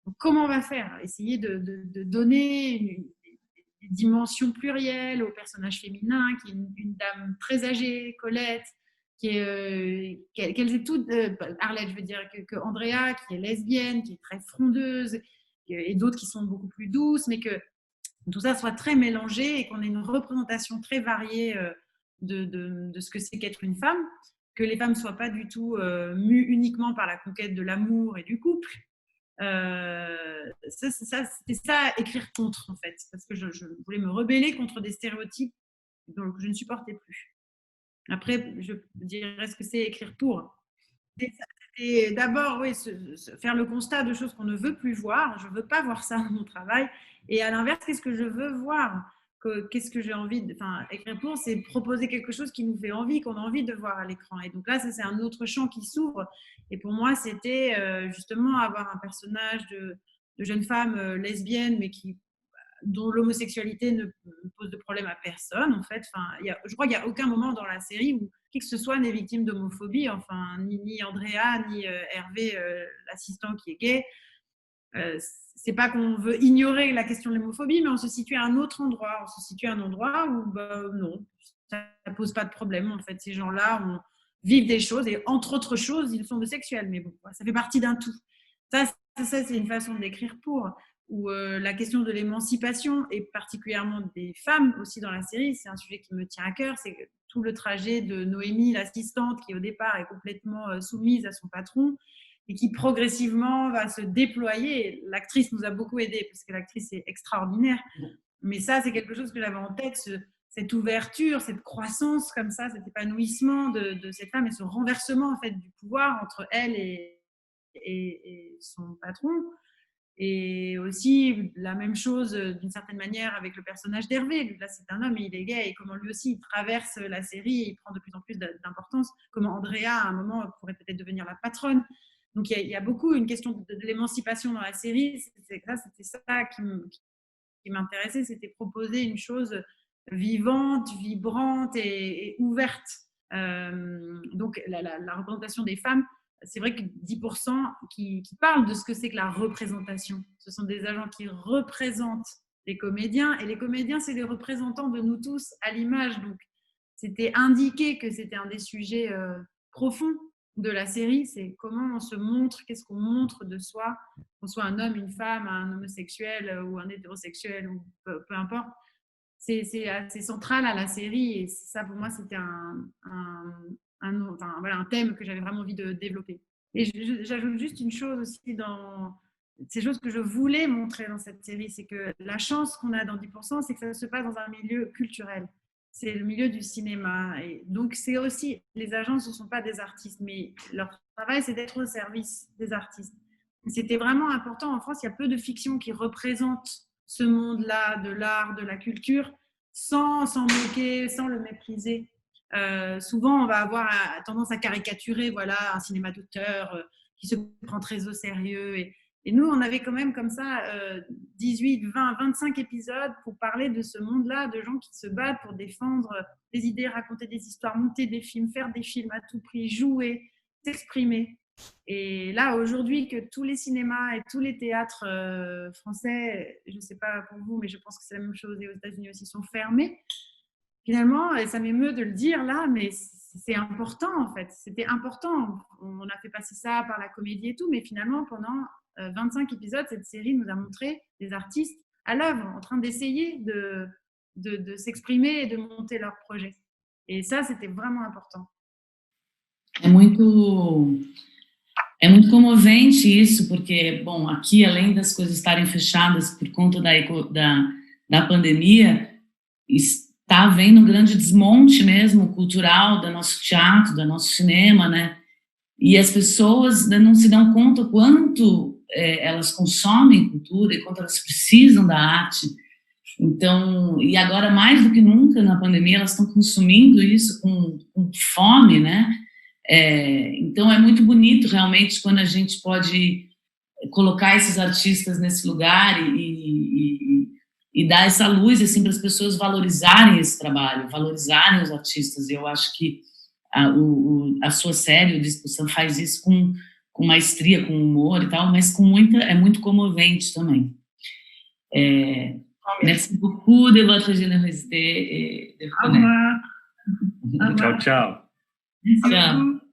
Donc, comment on va faire? Essayer de donner une dimension plurielle au personnage féminin, qui est une dame très âgée, Colette, qu'elles aient toutes… Arlette, je veux dire, que Andrea, qui est lesbienne, qui est très frondeuse, et d'autres qui sont beaucoup plus douces, mais que tout ça soit très mélangé et qu'on ait une représentation très variée de ce que c'est qu'être une femme, que les femmes ne soient pas du tout mues uniquement par la conquête de l'amour et du couple. C'était ça, écrire contre, en fait, parce que je voulais me rebeller contre des stéréotypes que je ne supportais plus. Après, je dirais ce que c'est écrire pour. Et d'abord, oui, faire le constat de choses qu'on ne veut plus voir. Je ne veux pas voir ça dans mon travail. Et à l'inverse, qu'est-ce que je veux voir? qu'est-ce que j'ai envie de, écrire pour, c'est proposer quelque chose qui nous fait envie, qu'on a envie de voir à l'écran. Et donc là, ça c'est un autre champ qui s'ouvre. Et pour moi, c'était justement avoir un personnage de jeune femme lesbienne, mais dont l'homosexualité ne pose de problème à personne, en fait. Je crois qu'il n'y a aucun moment dans la série où qui que ce soit n'est victime d'homophobie, ni Andrea, ni Hervé, l'assistant qui est gay. C'est pas qu'on veut ignorer la question de l'homophobie, mais on se situe à un autre endroit. On se situe à un endroit où, non, ça ne pose pas de problème. En fait, ces gens-là vivent des choses, et entre autres choses, ils sont homosexuels. Mais bon, ça fait partie d'un tout. Ça c'est une façon d'écrire pour. Où la question de l'émancipation, et particulièrement des femmes aussi dans la série, c'est un sujet qui me tient à cœur. C'est tout le trajet de Noémie, l'assistante, qui au départ est complètement soumise à son patron, et qui progressivement va se déployer. L'actrice nous a beaucoup aidés, parce que l'actrice est extraordinaire. Mais ça, c'est quelque chose que j'avais en tête, cette ouverture, cette croissance comme ça, cet épanouissement de cette femme, et ce renversement en fait, du pouvoir entre elle et son patron. Et aussi la même chose d'une certaine manière avec le personnage d'Hervé. Là, c'est un homme et il est gay, et comment lui aussi il traverse la série et il prend de plus en plus d'importance. Comment Andrea, à un moment, pourrait peut-être devenir la patronne. Donc il y a beaucoup une question de l'émancipation dans la série. C'était ça qui m'intéressait, c'était proposer une chose vivante, vibrante et ouverte. Donc la représentation des femmes, c'est vrai que 10% qui parlent de ce que c'est que la représentation. Ce sont des agents qui représentent les comédiens, et les comédiens, c'est les représentants de nous tous à l'image. Donc, c'était indiqué que c'était un des sujets profonds de la série, c'est comment on se montre, qu'est-ce qu'on montre de soi, qu'on soit un homme, une femme, un homosexuel ou un hétérosexuel, ou peu importe. C'est assez central à la série, et ça, pour moi, c'était un thème que j'avais vraiment envie de développer. Et j'ajoute juste une chose aussi dans ces choses que je voulais montrer dans cette série, c'est que la chance qu'on a dans 10%, c'est que ça se passe dans un milieu culturel. C'est le milieu du cinéma. Et donc, c'est aussi, les agences ne sont pas des artistes, mais leur travail, c'est d'être au service des artistes. C'était vraiment important. En France, il y a peu de fiction qui représente ce monde-là de l'art, de la culture, sans s'en moquer, sans le mépriser. Souvent, on va avoir tendance à caricaturer un cinéma d'auteur qui se prend très au sérieux. Et nous, on avait quand même comme ça 18, 20, 25 épisodes pour parler de ce monde-là, de gens qui se battent pour défendre des idées, raconter des histoires, monter des films, faire des films à tout prix, jouer, s'exprimer. Et là, aujourd'hui, que tous les cinémas et tous les théâtres français, je ne sais pas pour vous, mais je pense que c'est la même chose, et aux États-Unis aussi, sont fermés. Finalement, et ça m'émeut de le dire là, mais c'est important en fait. C'était important. On a fait passer ça par la comédie et tout, mais finalement, pendant 25 épisodes, cette série nous a montré des artistes à l'œuvre, en train d'essayer de s'exprimer et de monter leur projet. Et ça, c'était vraiment important. É muito comovente isso, porque, bom, aqui, além das coisas estarem fechadas por conta da pandemia, está havendo um grande desmonte mesmo cultural do nosso teatro, do nosso cinema, né? E as pessoas não se dão conta quanto elas consomem cultura e quanto elas precisam da arte. Então, e agora mais do que nunca na pandemia, elas estão consumindo isso com fome, né? Então é muito bonito realmente quando a gente pode colocar esses artistas nesse lugar e dar essa luz assim para as pessoas valorizarem esse trabalho, valorizarem os artistas. E eu acho que a sua série, o 10%, faz isso com maestria, com humor e tal, mas é muito comovente também. Merci beaucoup de votre générosité et de Au revoir. Ciao, ciao. Merci Ciao. beaucoup.